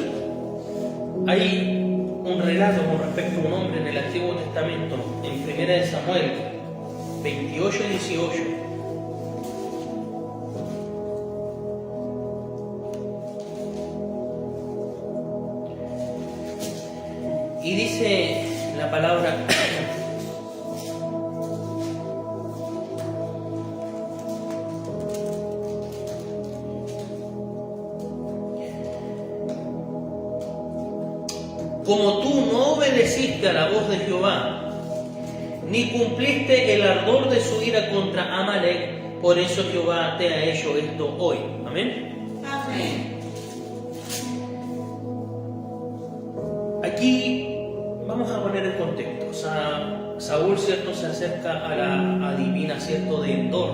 Hay un relato con respecto a un hombre en el Antiguo Testamento, en 1 Samuel 28 y 18. Y dice la palabra, como tú no obedeciste a la voz de Jehová, ni cumpliste el ardor de su ira contra Amalek, por eso Jehová te ha hecho esto hoy. Amén. Amén. Aquí vamos a poner el contexto. O sea, Saúl, ¿cierto?, se acerca a la adivina, ¿cierto?, de Endor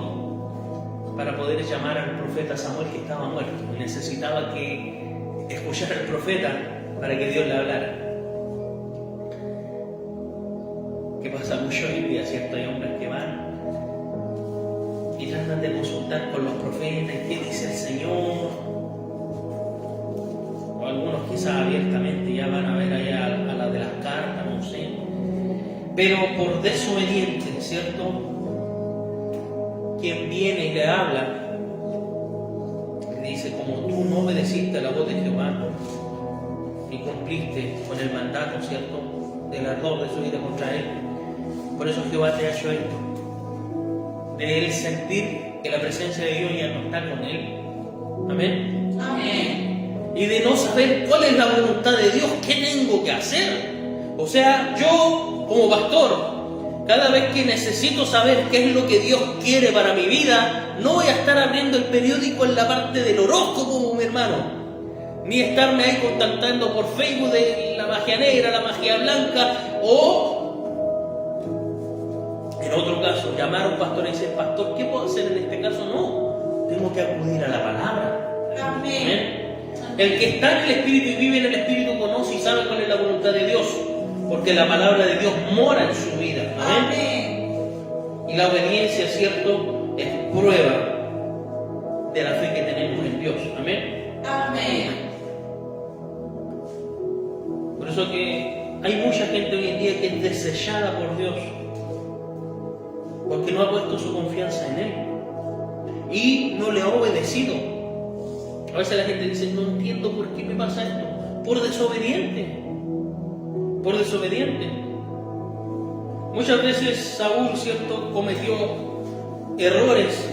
para poder llamar al profeta Samuel, que estaba muerto. Necesitaba que escuchara al profeta para que Dios le hablara. que pasa mucho hoy en día, ¿cierto? Hay hombres que van y tratan de consultar con los profetas, ¿qué dice el Señor? O algunos quizás abiertamente ya van a ver allá a la de las cartas, no sé. Pero por desobediente, ¿cierto? Quien viene y le habla, le dice, como tú no obedeciste a la voz de Jehová, ni cumpliste con el mandato, ¿cierto?, del ardor de su vida contra él. Por eso Jehová te ha hecho esto. De él sentir que la presencia de Dios ya no está con él. Amén. Amén. Y de no saber cuál es la voluntad de Dios, qué tengo que hacer. O sea, yo como pastor, cada vez que necesito saber qué es lo que Dios quiere para mi vida, no voy a estar abriendo el periódico en la parte del horóscopo, mi hermano, ni estarme ahí contactando por Facebook de la magia negra, la magia blanca, o en otro caso, llamar a un pastor y decir, pastor, ¿qué puedo hacer en este caso? No, tengo que acudir a la palabra. Amén. El que está en el Espíritu y vive en el Espíritu conoce y sabe cuál es la voluntad de Dios, porque la palabra de Dios mora en su vida. Amén. Y la obediencia, ¿cierto?, es prueba de la fe que tenemos en Dios. Amén. Amén. Por eso que hay mucha gente hoy en día que es desechada por Dios, porque no ha puesto su confianza en Él y no le ha obedecido. A veces la gente dice, no entiendo por qué me pasa esto. Por desobediente. Por desobediente. Muchas veces Saúl, ¿cierto?, cometió errores.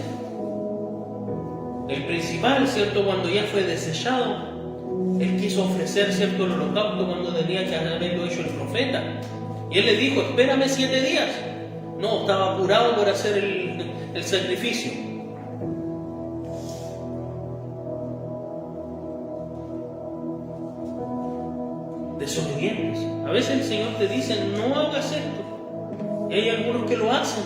El principal, ¿cierto?, cuando ya fue desechado, él quiso ofrecer, ¿cierto?, el holocausto cuando tenía que haberlo hecho el profeta. Y él le dijo, espérame 7 días. No, estaba apurado por hacer el sacrificio. Desobedientes. A veces el Señor te dice, no hagas esto. Y hay algunos que lo hacen.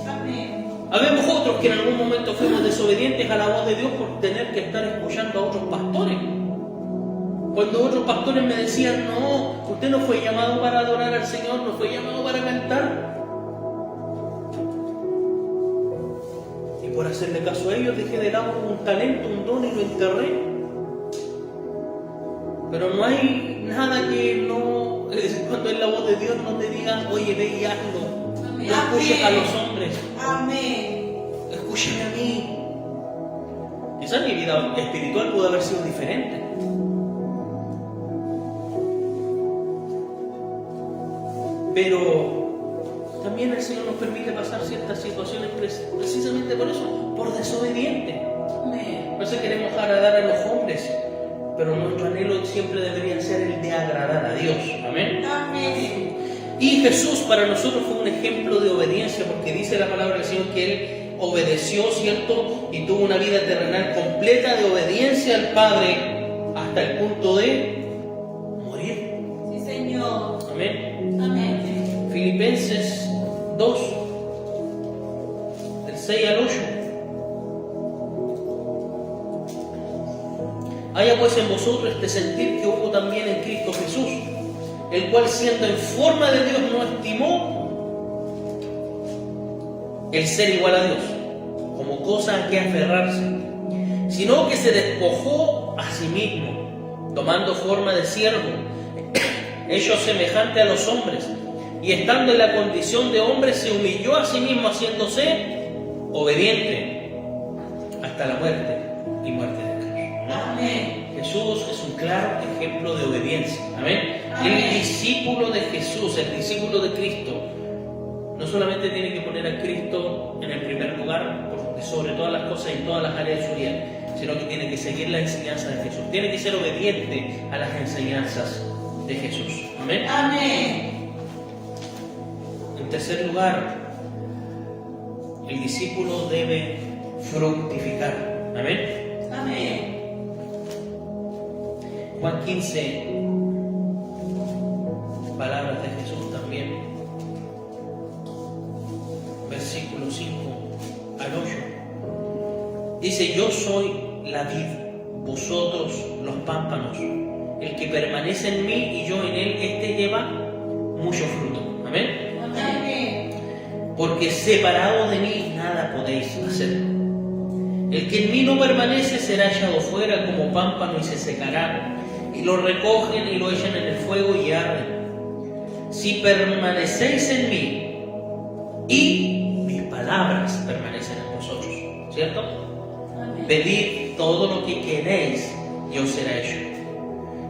Amén. Habemos otros que en algún momento fuimos desobedientes a la voz de Dios por tener que estar escuchando a otros pastores. Cuando otros pastores me decían, no, usted no fue llamado para adorar al Señor, no fue llamado para cantar. Y por hacerle caso a ellos dejé de lado un talento, un don y lo enterré. Pero no hay nada que no, cuando es la voz de Dios, no te diga, oye, ve y hazlo. Amén. No escuches a los hombres. Amén. Escúchame a mí. Quizás mi vida espiritual pudo haber sido diferente. Pero también el Señor nos permite pasar ciertas situaciones precisamente por eso, por desobediente. Amén. No sé, queremos agradar a los hombres, pero nuestro anhelo siempre debería ser el de agradar a Dios. Amén. Amén. Y Jesús para nosotros fue un ejemplo de obediencia, porque dice la palabra del Señor que Él obedeció, ¿cierto? Y tuvo una vida terrenal completa de obediencia al Padre hasta el punto de morir. Sí, Señor. Amén. Amén. Filipenses 2, del 6 al 8. Haya pues en vosotros este sentir que hubo también en Cristo Jesús, el cual siendo en forma de Dios no estimó el ser igual a Dios como cosa a que aferrarse, sino que se despojó a sí mismo, tomando forma de siervo, hecho semejante a los hombres, y estando en la condición de hombre se humilló a sí mismo, haciéndose obediente hasta la muerte y muerte de cruz. Amén. Jesús es un claro ejemplo de obediencia. Amén. Amén. El discípulo de Jesús, el discípulo de Cristo, no solamente tiene que poner a Cristo en el primer lugar, porque sobre todas las cosas y en todas las áreas de su vida, sino que tiene que seguir la enseñanza de Jesús. Tiene que ser obediente a las enseñanzas de Jesús. Amén. Amén. En tercer lugar, el discípulo debe fructificar. Amén. Amén. Juan 15, palabras de Jesús también, versículo 5 al 8. Dice, yo soy la vid, vosotros los pámpanos. El que permanece en mí y yo en él, este lleva mucho fruto. Amén. porque separados de mí nada podéis hacer. El que en mí no permanece será echado fuera como pámpano y se secará, y lo recogen y lo echan en el fuego y arden. Si permanecéis en mí y mis palabras permanecen en vosotros, ¿cierto? Pedid todo lo que queréis y os será hecho.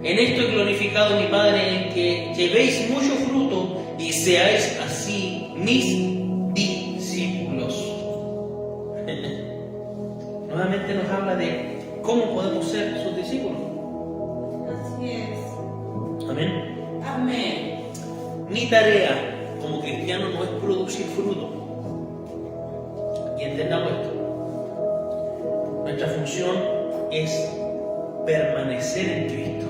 En esto he glorificado mi Padre, en que llevéis mucho fruto y seáis así mis discípulos. Nuevamente nos habla de cómo podemos ser sus discípulos. Así es. Amén. Amén. Mi tarea como cristiano no es producir fruto. Y entendamos esto. Nuestra función es permanecer en Cristo.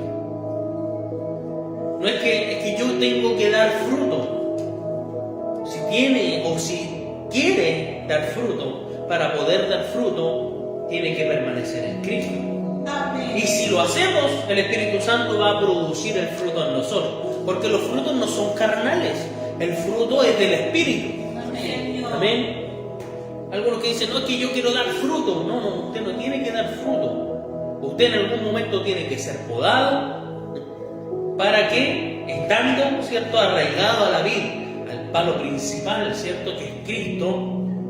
No es que yo tengo que dar fruto. Si tiene o si quiere dar fruto, para poder dar fruto, tiene que permanecer en Cristo. Amén. Y si lo hacemos, el Espíritu Santo va a producir el fruto en nosotros. Porque los frutos no son carnales. El fruto es del Espíritu. Amén. Amén. Algunos que dicen, no, es que yo quiero dar fruto. No, usted no tiene que dar fruto. Usted en algún momento tiene que ser podado para que, estando, ¿cierto?, arraigado a la vid, al palo principal, ¿cierto?, que es Cristo,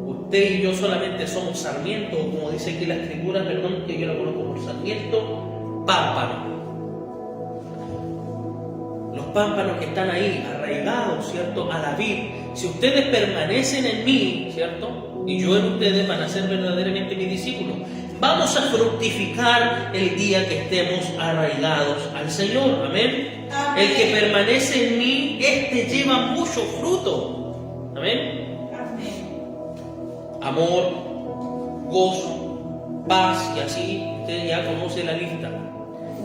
usted y yo solamente somos sarmiento, o como dice aquí la Escritura, perdón, que yo la conozco por sarmiento, pámpano. Los pámpanos que están ahí, arraigados, ¿cierto?, a la vid. Si ustedes permanecen en mí, ¿cierto?, y yo en ustedes, van a ser verdaderamente mis discípulos. Vamos a fructificar el día que estemos arraigados al Señor. Amén. Amén. El que permanece en mí, este lleva mucho fruto. Amén. Amén. Amor, gozo, paz, y así usted ya conoce la lista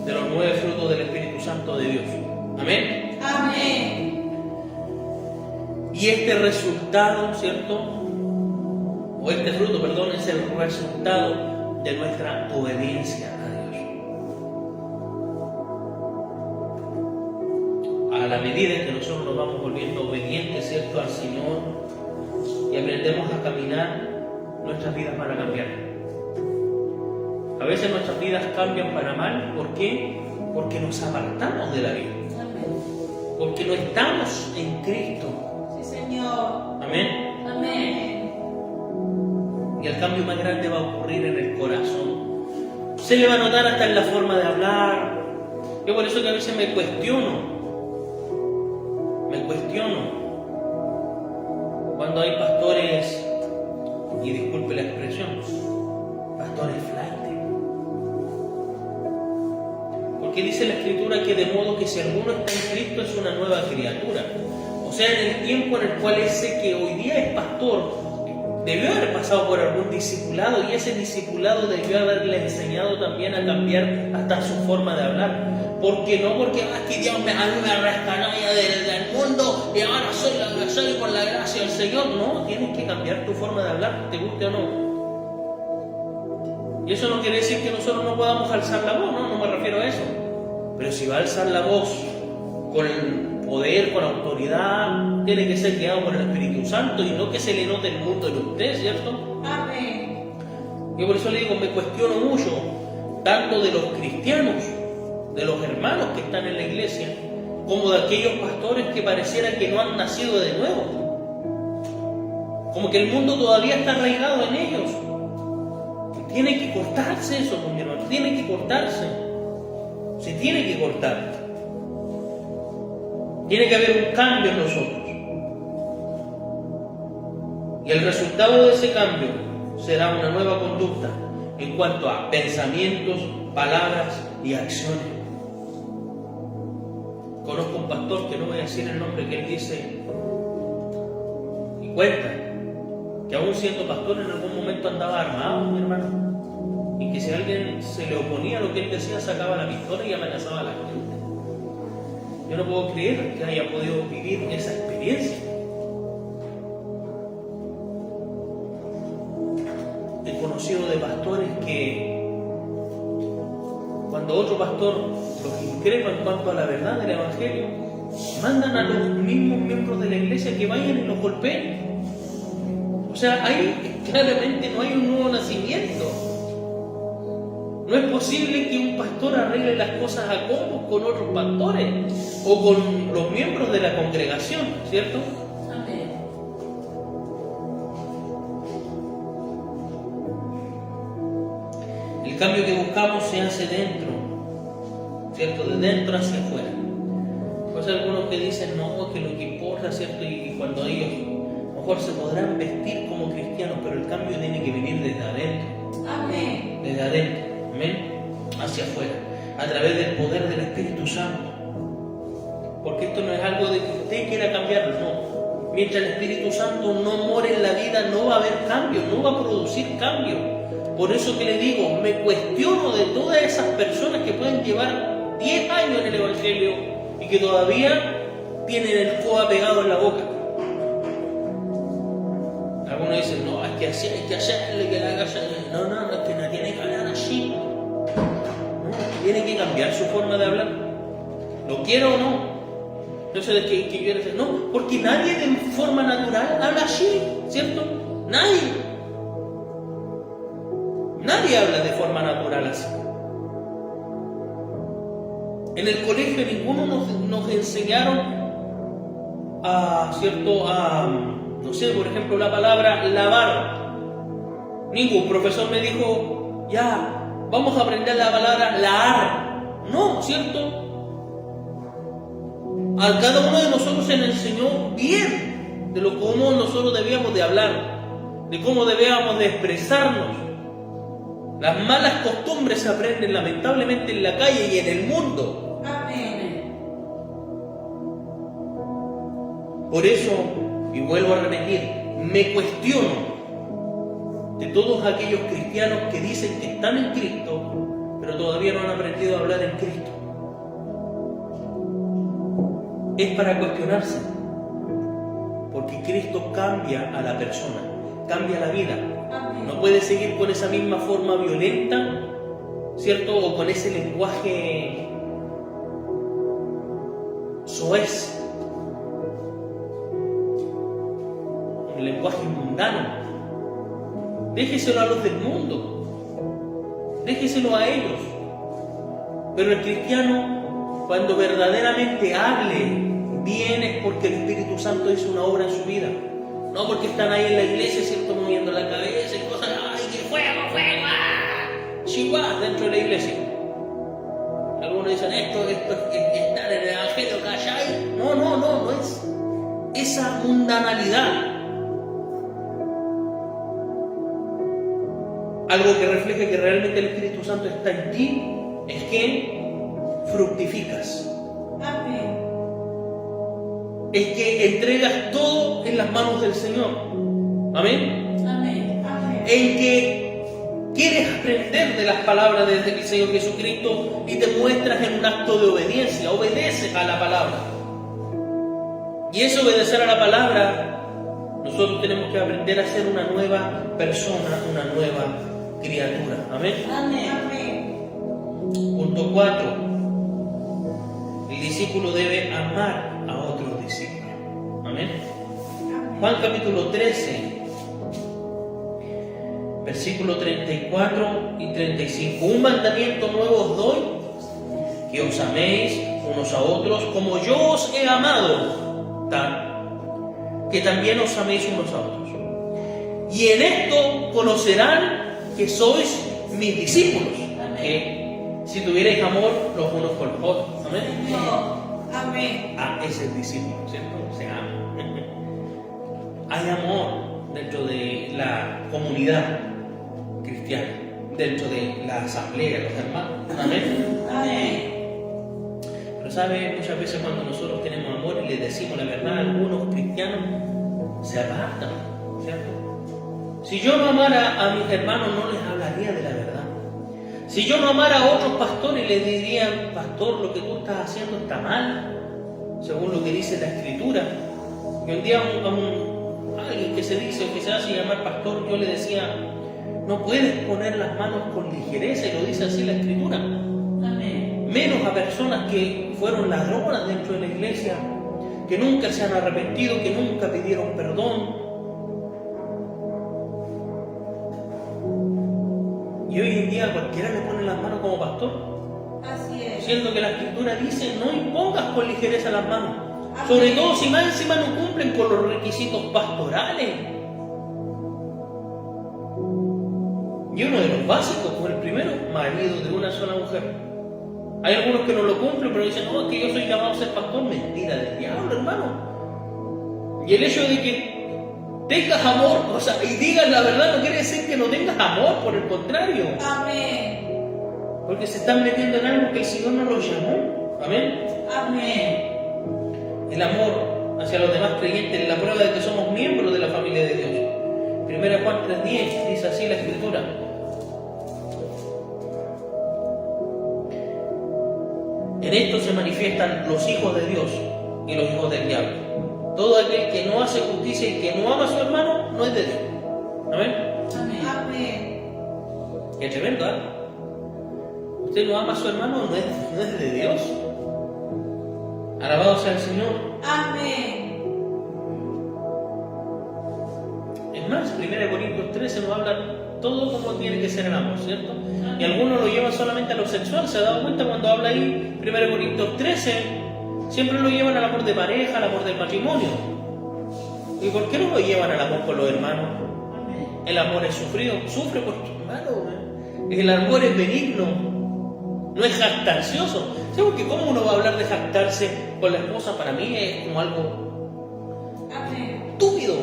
de los 9 frutos del Espíritu Santo de Dios. Amén. Amén. Y este resultado, ¿cierto?, o este fruto, perdón, es el resultado de nuestra obediencia a Dios. A la medida que nosotros nos vamos volviendo obedientes, ¿cierto?, al Señor, y aprendemos a caminar, nuestras vidas van a cambiar. A veces nuestras vidas cambian para mal. ¿Por qué? Porque nos apartamos de la vida. Porque no estamos en Cristo. Sí, Señor. Amén. Amén. Y el cambio más grande va a ocurrir en el corazón. Se le va a notar hasta en la forma de hablar. Yo por eso que a veces me cuestiono cuando hay pastores, y disculpe la expresión, pastores flaites. Porque dice la Escritura que de modo que si alguno está en Cristo es una nueva criatura. O sea, en el tiempo en el cual ese que hoy día es pastor debió haber pasado por algún discipulado, y ese discipulado debió haberle enseñado también a cambiar hasta su forma de hablar. ¿Por qué no? Porque a mí me rescató del mundo y ahora soy por la gracia del Señor. No, tienes que cambiar tu forma de hablar, te guste o no. Y eso no quiere decir que nosotros no podamos alzar la voz, no me refiero a eso. Pero si va a alzar la voz con poder, con autoridad, tiene que ser guiado por el Espíritu Santo y no que se le note el mundo en usted, ¿cierto? Amén. Yo por eso le digo, me cuestiono mucho, tanto de los cristianos, de los hermanos que están en la iglesia, como de aquellos pastores que pareciera que no han nacido de nuevo. Como que el mundo todavía está arraigado en ellos. Tiene que cortarse eso, mi hermano, tiene que cortarse. Se tiene que cortar. Tiene que haber un cambio en nosotros. Y el resultado de ese cambio será una nueva conducta en cuanto a pensamientos, palabras y acciones. Conozco un pastor, que no voy a decir el nombre, que él dice y cuenta que aún siendo pastor en algún momento andaba armado, mi hermano, y que si alguien se le oponía a lo que él decía, sacaba la pistola y amenazaba a la gente. Yo no puedo creer que haya podido vivir esa experiencia. He conocido de pastores que cuando otro pastor los increpa en cuanto a la verdad del Evangelio, mandan a los mismos miembros de la iglesia que vayan y los golpeen. sea, ahí claramente no hay un nuevo nacimiento. No es posible que un pastor arregle las cosas a combos con otros pastores o con los miembros de la congregación, ¿cierto? Amén. El cambio que buscamos se hace dentro, ¿cierto? De dentro hacia afuera. Pues hay algunos que dicen, no, que lo que importa, ¿cierto? Y cuando ellos, a lo mejor se podrán vestir como cristianos, pero el cambio tiene que venir desde adentro. Amén. Desde adentro, amén, hacia afuera, a través del poder del Espíritu Santo. Porque esto no es algo de que usted quiera cambiarlo, no. Mientras el Espíritu Santo no more en la vida, no va a haber cambio, no va a producir cambio. Por eso que le digo, me cuestiono de todas esas personas que pueden llevar 10 años en el Evangelio y que todavía tienen el codo pegado en la boca. Algunos dicen, no, es que así hay que hacerle, que la haga así. No, es que no tiene que hablar así. No, tiene que cambiar su forma de hablar. ¿Lo quiero o no? Entonces, ¿qué quiere decir? No, porque nadie de forma natural habla así, ¿cierto? Nadie. Nadie habla de forma natural así. En el colegio ninguno nos enseñaron ¿cierto? No sé, por ejemplo, la palabra lavar. Ningún profesor me dijo, ya, vamos a aprender la palabra lavar. No, ¿cierto? A cada uno de nosotros se nos enseñó bien de lo cómo nosotros debíamos de hablar, de cómo debíamos de expresarnos. Las malas costumbres se aprenden lamentablemente en la calle y en el mundo. Amén. Por eso, y vuelvo a repetir, me cuestiono de todos aquellos cristianos que dicen que están en Cristo, pero todavía no han aprendido a hablar en Cristo. Es para cuestionarse, porque Cristo cambia a la persona, cambia la vida. No puede seguir con esa misma forma violenta, ¿cierto? O con ese lenguaje soez, un lenguaje mundano. Déjeselo a los del mundo, déjeselo a ellos. Pero el cristiano, cuando verdaderamente hable bien, es porque el Espíritu Santo hizo una obra en su vida. No porque están ahí en la iglesia, ¿cierto? Moviendo la cabeza y cosas, ¡ay, que fuego! Chihuahua dentro de la iglesia. Algunos dicen, esto es estar en el evangelio, ¿cachai? No es esa mundanalidad. Algo que refleja que realmente el Espíritu Santo está en ti es que fructificas. Amén. Es que entregas todo en las manos del Señor. Amén. Amén. Amén. En que quieres aprender de las palabras del Señor Jesucristo y te muestras en un acto de obediencia. Obedeces a la palabra. Y es obedecer a la palabra. Nosotros tenemos que aprender a ser una nueva persona, una nueva criatura. Amén. Amén. Amén. Punto 4. El discípulo debe amar a otros discípulos. Amén. Juan capítulo 13, versículo 34 y 35. Un mandamiento nuevo os doy, que os améis unos a otros como yo os he amado, que también os améis unos a otros. Y en esto conocerán que sois mis discípulos, que si tuvierais amor los unos con los otros. Amén. Amén. Es el discípulo, ¿cierto? Se ama. Hay amor dentro de la comunidad cristiana, dentro de la asamblea, los hermanos. Amén. Amén. Pero sabe, muchas veces cuando nosotros tenemos amor y le decimos la verdad, algunos cristianos se apartan, ¿cierto? Si yo no amara a mis hermanos, no les hablaría de la verdad. Si yo no amara a otros pastores, les diría, pastor, lo que tú estás haciendo está mal, según lo que dice la Escritura. Y un día a alguien que se dice o que se hace llamar pastor, yo le decía, no puedes poner las manos con ligereza, y lo dice así la Escritura. Amén. Menos a personas que fueron ladronas dentro de la iglesia, que nunca se han arrepentido, que nunca pidieron perdón. Y hoy en día cualquiera le pone las manos como pastor, Así es. siendo que la Escritura dice no impongas con ligereza las manos, Amén. sobre todo si más encima no cumplen con los requisitos pastorales. Y uno de los básicos, como el primero, marido de una sola mujer. Hay algunos que no lo cumplen, pero dicen, no, es que yo soy llamado a ser pastor. Mentira del diablo, hermano. Y el hecho de que tengas amor, o sea, y digas la verdad, no quiere decir que no tengas amor, por el contrario. Amén. Porque se están metiendo en algo que el Señor no los llamó. Amén. Amén. El amor hacia los demás creyentes es la prueba de que somos miembros de la familia de Dios. 1 Juan 3:10 dice así la Escritura. En esto se manifiestan los hijos de Dios y los hijos del diablo. Todo aquel que no hace justicia y que no ama a su hermano no es de Dios. Amén. Amén. Qué tremendo, ¿eh? Usted no ama a su hermano, no es de Dios. Alabado sea el Señor. Amén. Es más, 1 Corintios 13 nos habla todo como tiene que ser el amor, ¿cierto? Y algunos lo llevan solamente a lo sexual. ¿Se ha dado cuenta cuando habla ahí 1 Corintios 13? Siempre lo llevan al amor de pareja, al amor del matrimonio. ¿Y por qué no lo llevan al amor con los hermanos? El amor es sufrido, sufre por tu hermano. El amor es benigno, no es jactancioso. ¿Sí? Porque ¿cómo uno va a hablar de jactarse con la esposa? Para mí es como algo estúpido.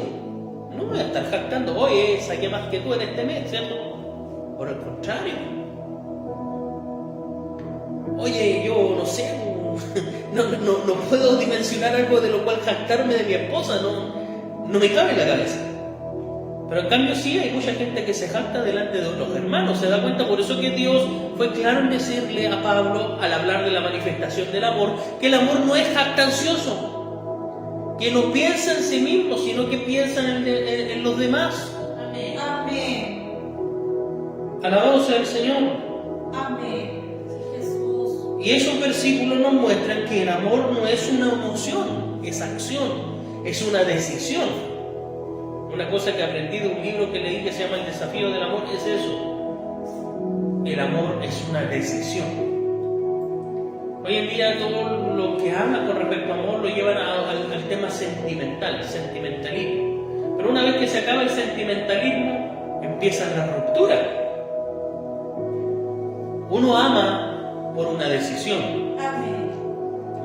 No me voy a estar jactando, oye, saqué más que tú en este mes, ¿cierto? Por el contrario. Oye, yo no sé, no puedo dimensionar algo de lo cual jactarme de mi esposa, no me cabe en la cabeza. Pero en cambio sí hay mucha gente que se jacta delante de otros hermanos, se da cuenta. Por eso que Dios fue claro en decirle a Pablo, al hablar de la manifestación del amor, que el amor no es jactancioso, que no piensa en sí mismo, sino que piensa en los demás. Amén. Amén. Alabado sea el Señor. Amén. Jesús. Y esos versículos nos muestran que el amor no es una emoción, es acción, es una decisión. Una cosa que aprendí de un libro que leí que se llama El desafío del amor es eso. El amor es una decisión. Hoy en día todo lo que habla con respecto al amor lo llevan al tema sentimental, sentimentalismo. Pero una vez que se acaba el sentimentalismo, empieza la ruptura. Uno ama por una decisión. Amén.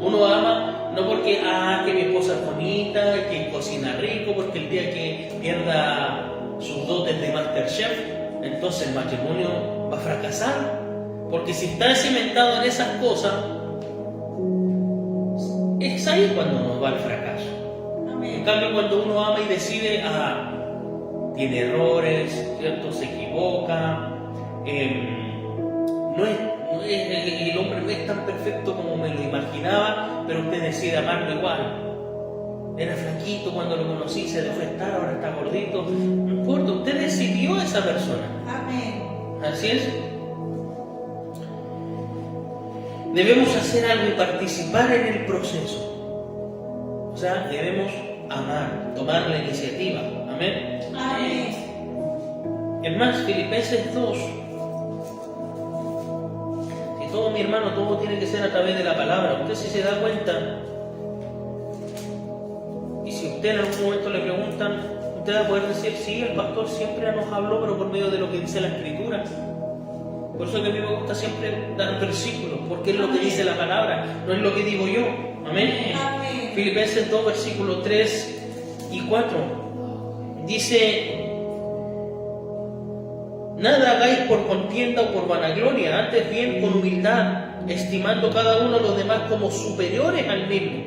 Uno ama no porque, que mi esposa es bonita, que cocina rico, porque el día que pierda sus dotes de Masterchef, entonces el matrimonio va a fracasar. Porque si está cimentado en esas cosas, es ahí cuando nos va el fracaso. Amén. En cambio, cuando uno ama y decide, tiene errores, ¿cierto? Se equivoca, el hombre no es tan perfecto como me lo imaginaba, pero usted decide amarlo igual. Era flaquito cuando lo conocí, se dejó estar, ahora está gordito. No importa, usted decidió a esa persona. Amén. Así es. Debemos hacer algo y participar en el proceso. O sea, debemos amar, tomar la iniciativa. Amén. Amén. Es más, Filipenses 2. Si todo, mi hermano, todo tiene que ser a través de la palabra. Usted si se da cuenta, y si usted en algún momento le preguntan, usted va a poder decir, sí, el pastor siempre nos habló, pero por medio de lo que dice la Escritura. Por eso que a mí me gusta siempre dar versículos, porque es lo que dice la palabra, no es lo que digo yo. Amén. Amén. Filipenses 2, versículos 3 y 4. Dice, nada hagáis por contienda o por vanagloria, antes bien con humildad, estimando cada uno a los demás como superiores al mismo,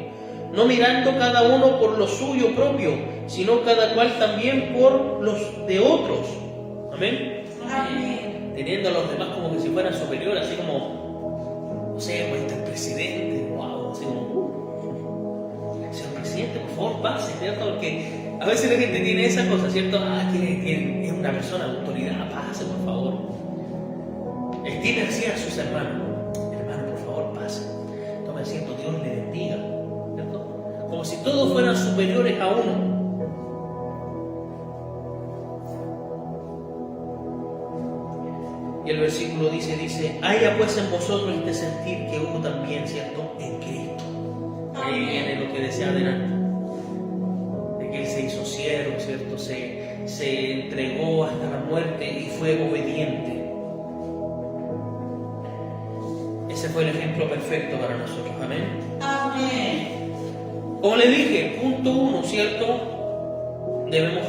no mirando cada uno por lo suyo propio, sino cada cual también por los de otros. Amén. Amén. Teniendo a los demás como que si fueran superiores, así como, no sé, pues el presidente, wow, así como, señor presidente, por favor, pase, ¿cierto? Porque a veces la gente tiene esa cosa, ¿cierto? Que es una persona de autoridad, pase, por favor. Estime así a sus hermanos. Hermano, por favor, pase. Tome asiento, Dios le bendiga, ¿cierto? Como si todos fueran superiores a uno. Y Y el versículo dice, haya pues en vosotros este sentir que hubo también, ¿cierto?, en Cristo. Ahí viene lo que decía adelante, de que Él se hizo siervo, ¿cierto?, se entregó hasta la muerte y fue obediente. Ese fue el ejemplo perfecto para nosotros. Amén. Amén. Como les dije, punto 1, ¿cierto? Debemos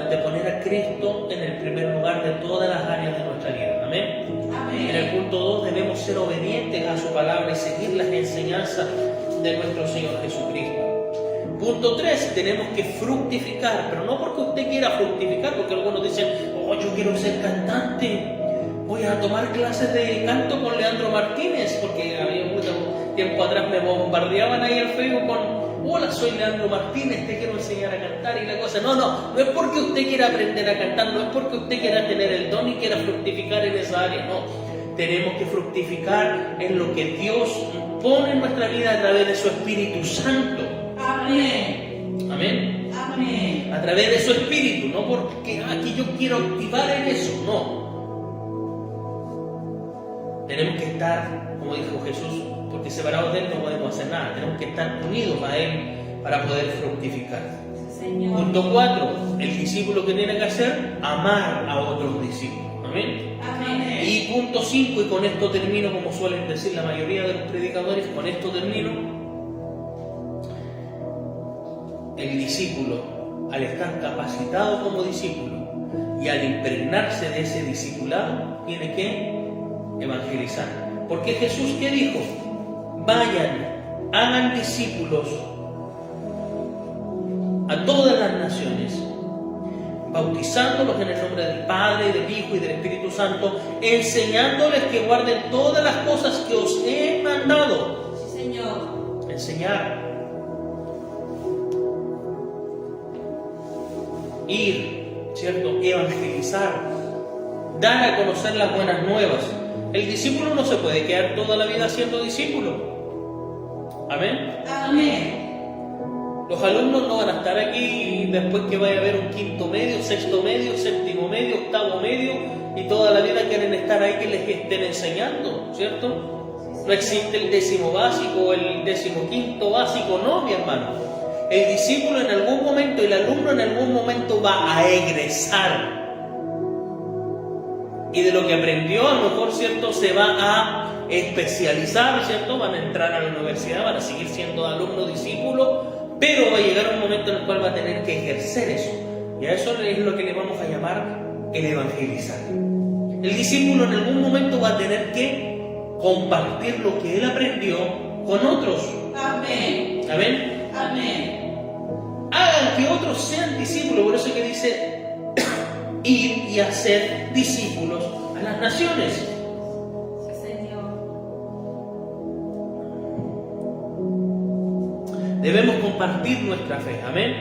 de poner a Cristo en el primer lugar de todas las áreas de nuestra vida. Amén. Amén. En el punto 2 debemos ser obedientes a su palabra y seguir las enseñanzas de nuestro Señor Jesucristo. Punto 3, tenemos que fructificar, pero no porque usted quiera fructificar, porque algunos dicen, yo quiero ser cantante, voy a tomar clases de canto con Leandro Martínez, porque había mucho tiempo atrás me bombardeaban ahí al Facebook con, hola, soy Leandro Martínez, te quiero enseñar a cantar y la cosa. No es porque usted quiera aprender a cantar, no es porque usted quiera tener el don y quiera fructificar en esa área, no. Tenemos que fructificar en lo que Dios pone en nuestra vida a través de su Espíritu Santo. Amén. Amén. Amén. A través de su Espíritu, no porque aquí yo quiero activar en eso, no. Tenemos que estar, como dijo Jesús, porque separados de Él no podemos hacer nada. Tenemos que estar unidos a Él para poder fructificar. Señor. Punto 4. El discípulo que tiene que hacer, amar a otros discípulos. Amén. Amén. Y punto 5, y con esto termino, como suelen decir la mayoría de los predicadores, con esto termino. El discípulo, al estar capacitado como discípulo y al impregnarse de ese discipulado, tiene que evangelizar. Porque Jesús, ¿qué dijo? Vayan, hagan discípulos a todas las naciones, bautizándolos en el nombre del Padre, del Hijo y del Espíritu Santo, enseñándoles que guarden todas las cosas que os he mandado. Sí, Señor. Enseñar. Ir, ¿cierto? Evangelizar. Dar a conocer las buenas nuevas. El discípulo no se puede quedar toda la vida siendo discípulo. Amén. Amén. Los alumnos no van a estar aquí después que vaya a haber un quinto medio, sexto medio, séptimo medio, octavo medio y toda la vida quieren estar ahí que les estén enseñando, ¿cierto? No existe el 10º básico o el 15º básico, no, mi hermano. El discípulo en algún momento, el alumno en algún momento va a egresar. Y de lo que aprendió, a lo mejor, ¿cierto?, se va a especializar, ¿cierto? Van a entrar a la universidad, van a seguir siendo alumno, discípulo, pero va a llegar un momento en el cual va a tener que ejercer eso. Y a eso es lo que le vamos a llamar el evangelizar. El discípulo en algún momento va a tener que compartir lo que él aprendió con otros. Amén. ¿Amén? Amén. Hagan que otros sean discípulos. Por eso que dice ir y hacer discípulos a las naciones. Sí, Señor. Debemos compartir nuestra fe. Amén.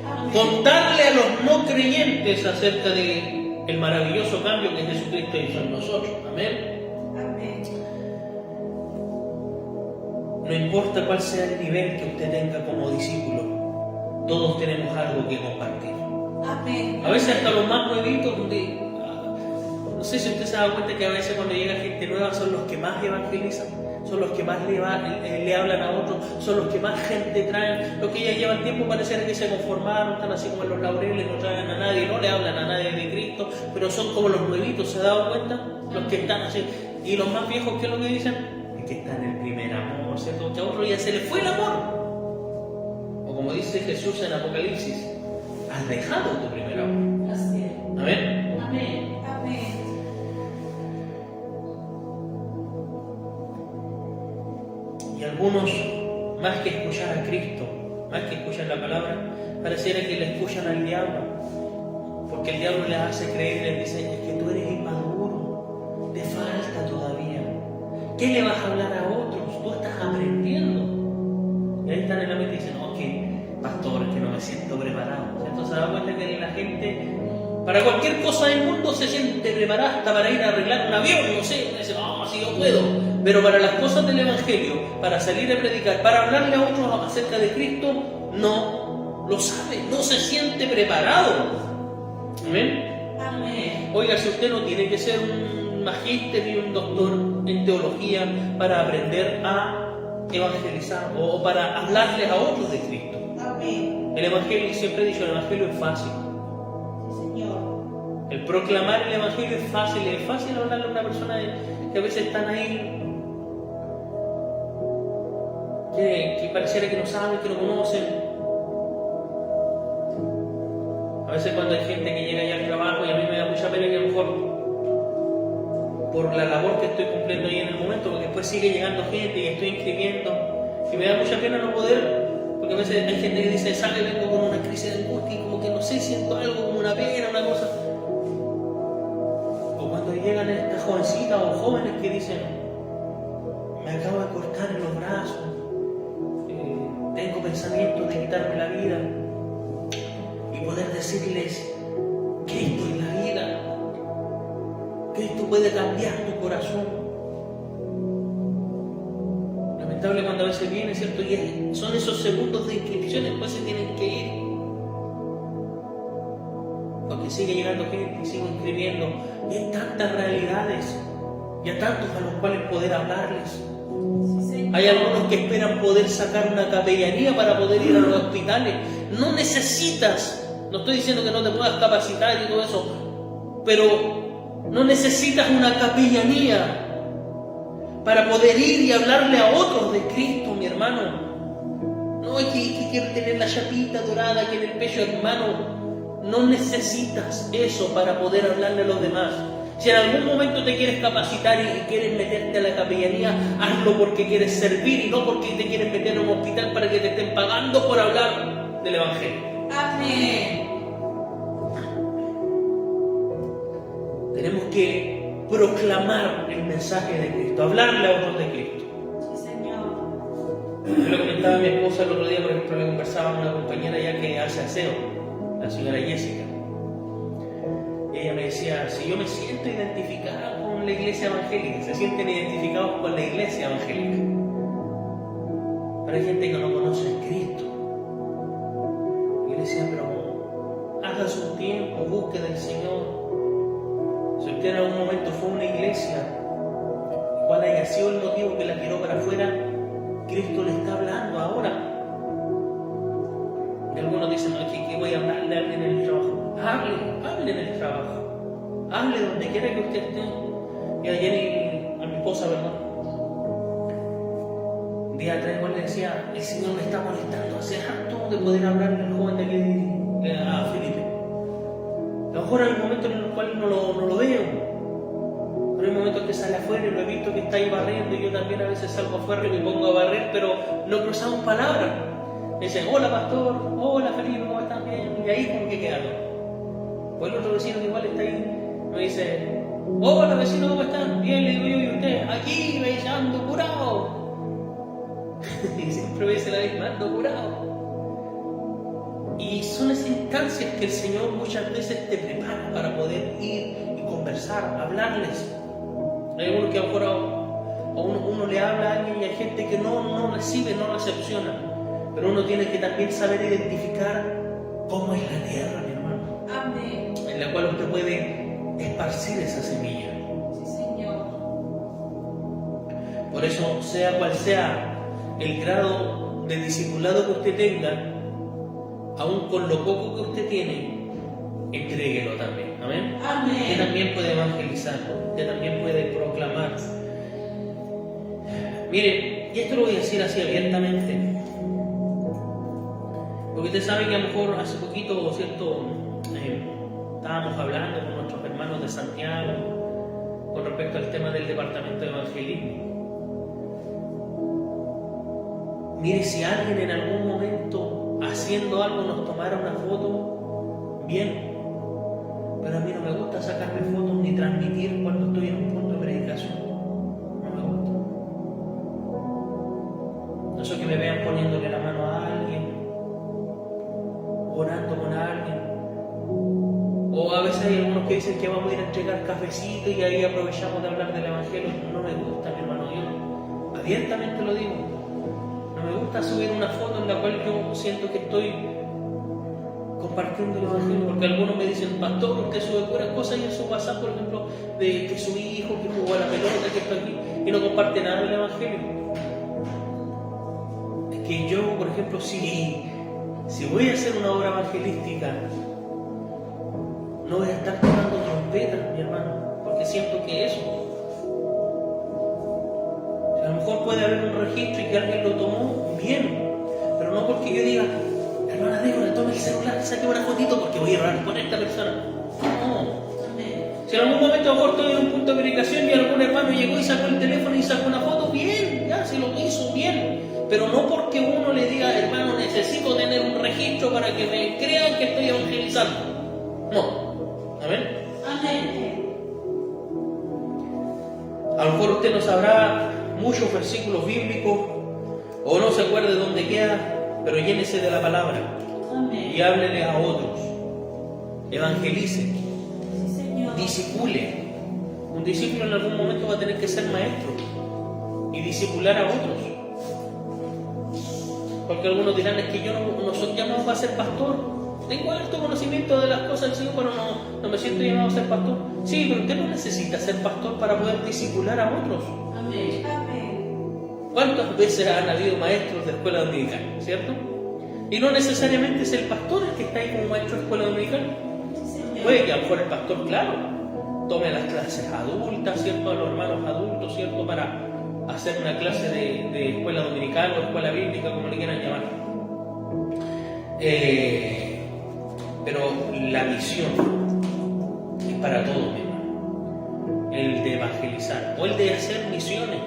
Amén. Contarle a los no creyentes acerca de el maravilloso cambio que Jesucristo hizo en nosotros. Amén. Amén. No importa cuál sea el nivel que usted tenga como discípulo, todos tenemos algo que compartir. Amén. A veces hasta los más nuevitos, no sé si usted se da cuenta que a veces cuando llega gente nueva son los que más evangelizan, son los que más le hablan a otros, son los que más gente traen. Los que ya llevan tiempo pareciera que se conformaron, están así como en los laureles, no traen a nadie, no le hablan a nadie de Cristo, pero son como los nuevitos, ¿se ha dado cuenta? Los que están así. Y los más viejos, ¿qué es lo que dicen? Es que están en el primer amor, ¿cierto? Que a otro ya se le fue el amor. O como dice Jesús en Apocalipsis, has dejado tu primer amor. Así es. Amén. Amén. Amén. Y algunos, más que escuchar a Cristo, más que escuchar la palabra, pareciera que le escuchan al diablo. Porque el diablo les hace creer y les dice, es que tú eres inmaduro, te falta todavía. ¿Qué le vas a hablar a otros? Tú estás aprendiendo. Y ahí están en la mente y dicen, no, que pastor, que no me siento preparado. Entonces se da cuenta que la gente, para cualquier cosa del mundo, se siente preparada hasta para ir a arreglar un avión, no sé, dice, no, así yo puedo. Pero para las cosas del Evangelio, para salir a predicar, para hablarle a otros acerca de Cristo, no lo sabe, no se siente preparado. Amén. Amén. Oiga, si usted no tiene que ser un un magíster y un doctor en teología para aprender a evangelizar o para hablarles a otros de Cristo. Amén. El evangelio, siempre he dicho, el evangelio es fácil. Sí, Señor. El proclamar el evangelio es fácil hablarle a una persona que a veces están ahí, que pareciera que no saben, que no conocen. A veces cuando hay gente que llega ya al trabajo, y a mí me da mucha pena que a lo mejor por la labor que estoy cumpliendo ahí en el momento, porque después sigue llegando gente y estoy inscribiendo, y me da mucha pena no poder, porque a veces hay gente que dice, vengo con una crisis de angustia y como que no sé, siento algo como una pena, una cosa. O cuando llegan estas jovencitas o jóvenes que dicen, me acabo de cortar en los brazos, tengo pensamientos de quitarme la vida, y poder decirles, Cristo es la vida, Cristo puede cambiar tu corazón. Lamentable cuando a veces viene, ¿cierto? Y son esos segundos de inscripción, después se tienen que ir. Porque sigue llegando gente y sigo inscribiendo. Y hay tantas realidades y a tantos a los cuales poder hablarles. Hay algunos que esperan poder sacar una capellanía para poder ir a los hospitales. No necesitas, no estoy diciendo que no te puedas capacitar y todo eso, pero no necesitas una capellanía para poder ir y hablarle a otros de Cristo, mi hermano. No es que quiero tener la chapita dorada aquí en el pecho, hermano. No necesitas eso para poder hablarle a los demás. Si en algún momento te quieres capacitar y quieres meterte a la capellanía, hazlo porque quieres servir y no porque te quieres meter en un hospital para que te estén pagando por hablar del Evangelio. Amén. Tenemos que proclamar el mensaje de Cristo, hablarle a otros de Cristo. Sí, Señor. Yo lo comentaba a mi esposa el otro día, por ejemplo, le conversaba con una compañera ya que hace aseo, la señora Jessica. Ella me decía, si yo me siento identificada con la iglesia evangélica, se sienten identificados con la iglesia evangélica. Pero hay gente que no conoce a Cristo. Y yo le decía, pero haga su tiempo, busque del Señor. Si usted en algún momento fue a una iglesia, cuál haya sido el motivo que la tiró para afuera, Cristo le está hablando ahora. Y algunos dicen, no, que voy a hablarle a alguien en el trabajo. Hable en el trabajo. Hable donde quiera que usted esté. Y ayer a mi esposa, ¿verdad? Un día atrás igual le decía, el Señor me está molestando hace rato de poder hablarle al joven de aquí a Felipe. A lo mejor hay momentos en los cuales no lo veo, pero hay momentos que sale afuera y lo he visto que está ahí barriendo, y yo también a veces salgo afuera y me pongo a barrer, pero no cruzamos palabras. Me dicen, hola pastor, hola Felipe, ¿cómo están? Bien, y ahí como que queda todo. O el otro vecino que igual está ahí, me dice, hola vecino, ¿cómo están? Bien, le digo yo, ¿y usted? Aquí, me dice, ando curado. Y siempre me dice la misma, ando curado. Y son esas instancias que el Señor muchas veces te prepara para poder ir y conversar, hablarles. Hay algunos que a lo mejor uno le habla a alguien y hay gente que no recibe, no recepciona. Pero uno tiene que también saber identificar cómo es la tierra, mi hermano. Amén. En la cual usted puede esparcir esa semilla. Sí, Señor. Por eso, sea cual sea el grado de discipulado que usted tenga, aún con lo poco que usted tiene, entréguelo también. Amén. Amén. Usted también puede evangelizar, usted también puede proclamar. Mire, y esto lo voy a decir así abiertamente, porque usted sabe que a lo mejor hace poquito, ¿cierto? Estábamos hablando con nuestros hermanos de Santiago con respecto al tema del departamento de evangelismo. Mire, si alguien en algún momento haciendo algo nos tomara una foto, bien, pero a mí no me gusta sacarme fotos ni transmitir cuando estoy en un punto de predicación. No me gusta. No sé, que me vean poniéndole la mano a alguien, orando con alguien. O a veces hay algunos que dicen que vamos a ir a entregar cafecito y ahí aprovechamos de hablar del Evangelio. No me gusta, mi hermano, yo abiertamente lo digo. No me gusta subir una foto en la cual yo siento que estoy compartiendo el Evangelio, porque algunos me dicen, pastor, usted sube puras cosas y en su WhatsApp, por ejemplo, de que su hijo, que jugó a la pelota, que está aquí, y no comparte nada del Evangelio. Es que yo, por ejemplo, si voy a hacer una obra evangelística, no voy a estar tocando trompetas, mi hermano, porque siento que eso. A lo mejor puede haber un registro y que alguien lo tomó, bien, pero no porque yo diga, hermana Débora, tome el celular, saque una fotito porque voy a orar con esta persona. No. Si en algún momento a lo mejor estoy en un punto de predicación y algún hermano llegó y sacó el teléfono y sacó una foto, bien, ya se lo hizo, bien. Pero no porque uno le diga, hermano, necesito tener un registro para que me crean que estoy evangelizando. No. Amén. Amén. A lo mejor usted no sabrá muchos versículos bíblicos o no se acuerde dónde queda, pero llénese de la palabra. Amén. Y háblele a otros. Evangelice. Sí, Señor. Discipule. Un discípulo en algún momento va a tener que ser maestro y discipular a otros. Porque algunos dirán, es que yo no soy llamado para ser pastor. Tengo alto conocimiento de las cosas del Señor, pero no me siento llamado a ser pastor. Sí, pero usted no necesita ser pastor para poder discipular a otros. Amén. ¿Cuántas veces han habido maestros de escuela dominical, cierto? Y no necesariamente es el pastor el que está ahí como maestro de escuela dominical. Puede que a lo mejor el pastor, claro, tome las clases adultas, ¿cierto? A los hermanos adultos, ¿cierto? Para hacer una clase de escuela dominical o escuela bíblica, como le quieran llamar. Pero la misión es para todos, mi hermano. El de evangelizar o el de hacer misiones.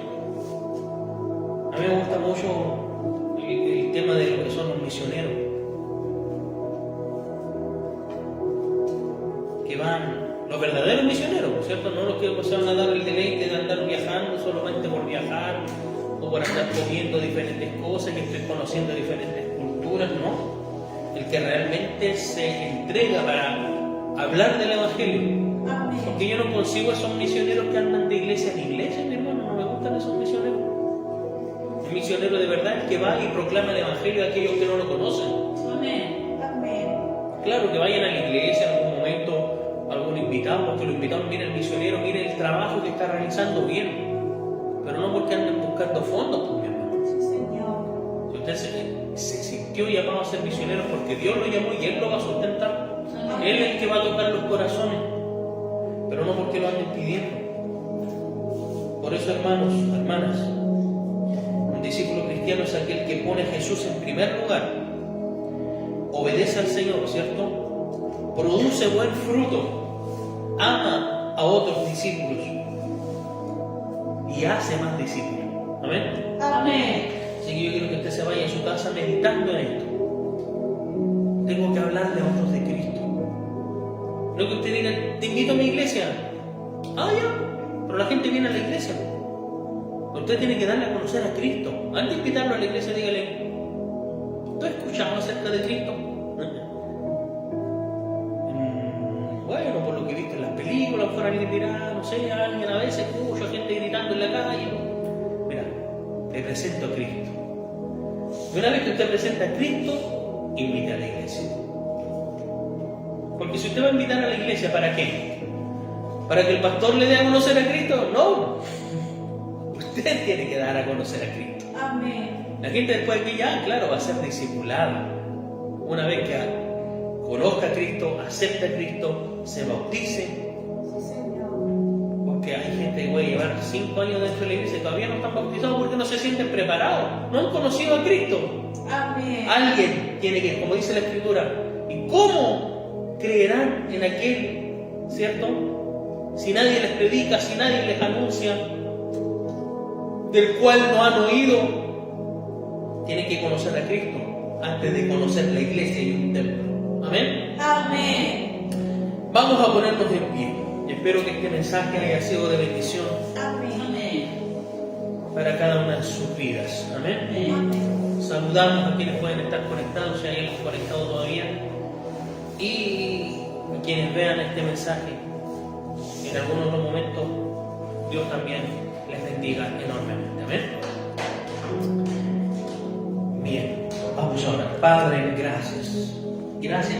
A mí me gusta mucho el tema de lo que son los misioneros. Que van, los verdaderos misioneros, ¿cierto? No los que se van a dar el deleite de andar viajando solamente por viajar o por andar comiendo diferentes cosas y estar conociendo diferentes culturas, no. El que realmente se entrega para hablar del Evangelio. Amén. Porque yo no consigo esos misioneros que andan de iglesia en iglesia, mi hermano, no me gustan esos misioneros. El misionero de verdad es que va y proclama el Evangelio a aquellos que no lo conocen. Amén. Claro, que vayan a la iglesia en algún momento, algún invitado, porque lo invitaron, mire el misionero, mire el trabajo que está realizando bien. Pero no porque anden buscando fondos, pues, mi hermano. Sí, Señor. Si usted se sintió llamado a ser misionero porque Dios lo llamó y Él lo va a sustentar. Él es el que va a tocar los corazones, pero no porque lo anden pidiendo. Por eso, hermanos, hermanas, un discípulo cristiano es aquel que pone a Jesús en primer lugar, obedece al Señor, ¿cierto? Produce buen fruto, ama a otros discípulos y hace más discípulos. Amén. Amén. Así que yo quiero que usted se vaya a su casa meditando en esto. Tengo que hablarle a otros de Cristo. No que usted diga, te invito a mi iglesia. Ah, ya. Pero la gente viene a la iglesia. Usted tiene que darle a conocer a Cristo. Antes de invitarlo a la iglesia, dígale, ¿tú has escuchado acerca de Cristo? Bueno, por lo que he visto en las películas, por alguien dirá, no sé, alguien a veces escucha gente gritando en la calle. Mira, te presento a Cristo. Y una vez que usted presenta a Cristo, invite a la iglesia. Porque si usted va a invitar a la iglesia, ¿para qué? ¿Para que el pastor le dé a conocer a Cristo? No. Usted tiene que dar a conocer a Cristo. Amén. La gente después de que ya, claro, va a ser discipulada. Una vez que conozca a Cristo, acepte a Cristo, se bautice. Sí, Señor. Porque hay gente que puede llevar 5 años dentro de la iglesia y todavía no están bautizados porque no se sienten preparados. No han conocido a Cristo. Amén. Alguien tiene que, como dice la Escritura, ¿y cómo creerán en aquel, cierto? Si nadie les predica, si nadie les anuncia, del cual no han oído, tienen que conocer a Cristo antes de conocer la iglesia y un templo. Amén. Amén. Vamos a ponernos de pie. Y espero que este mensaje haya sido de bendición Amén. para cada una de sus vidas. Amén. Amén. Saludamos a quienes pueden estar conectados, si hay alguien conectado todavía, y a quienes vean este mensaje en algún otro momento. Dios también les bendiga enormemente. Amén. Bien, vamos a orar. Padre, gracias. Gracias.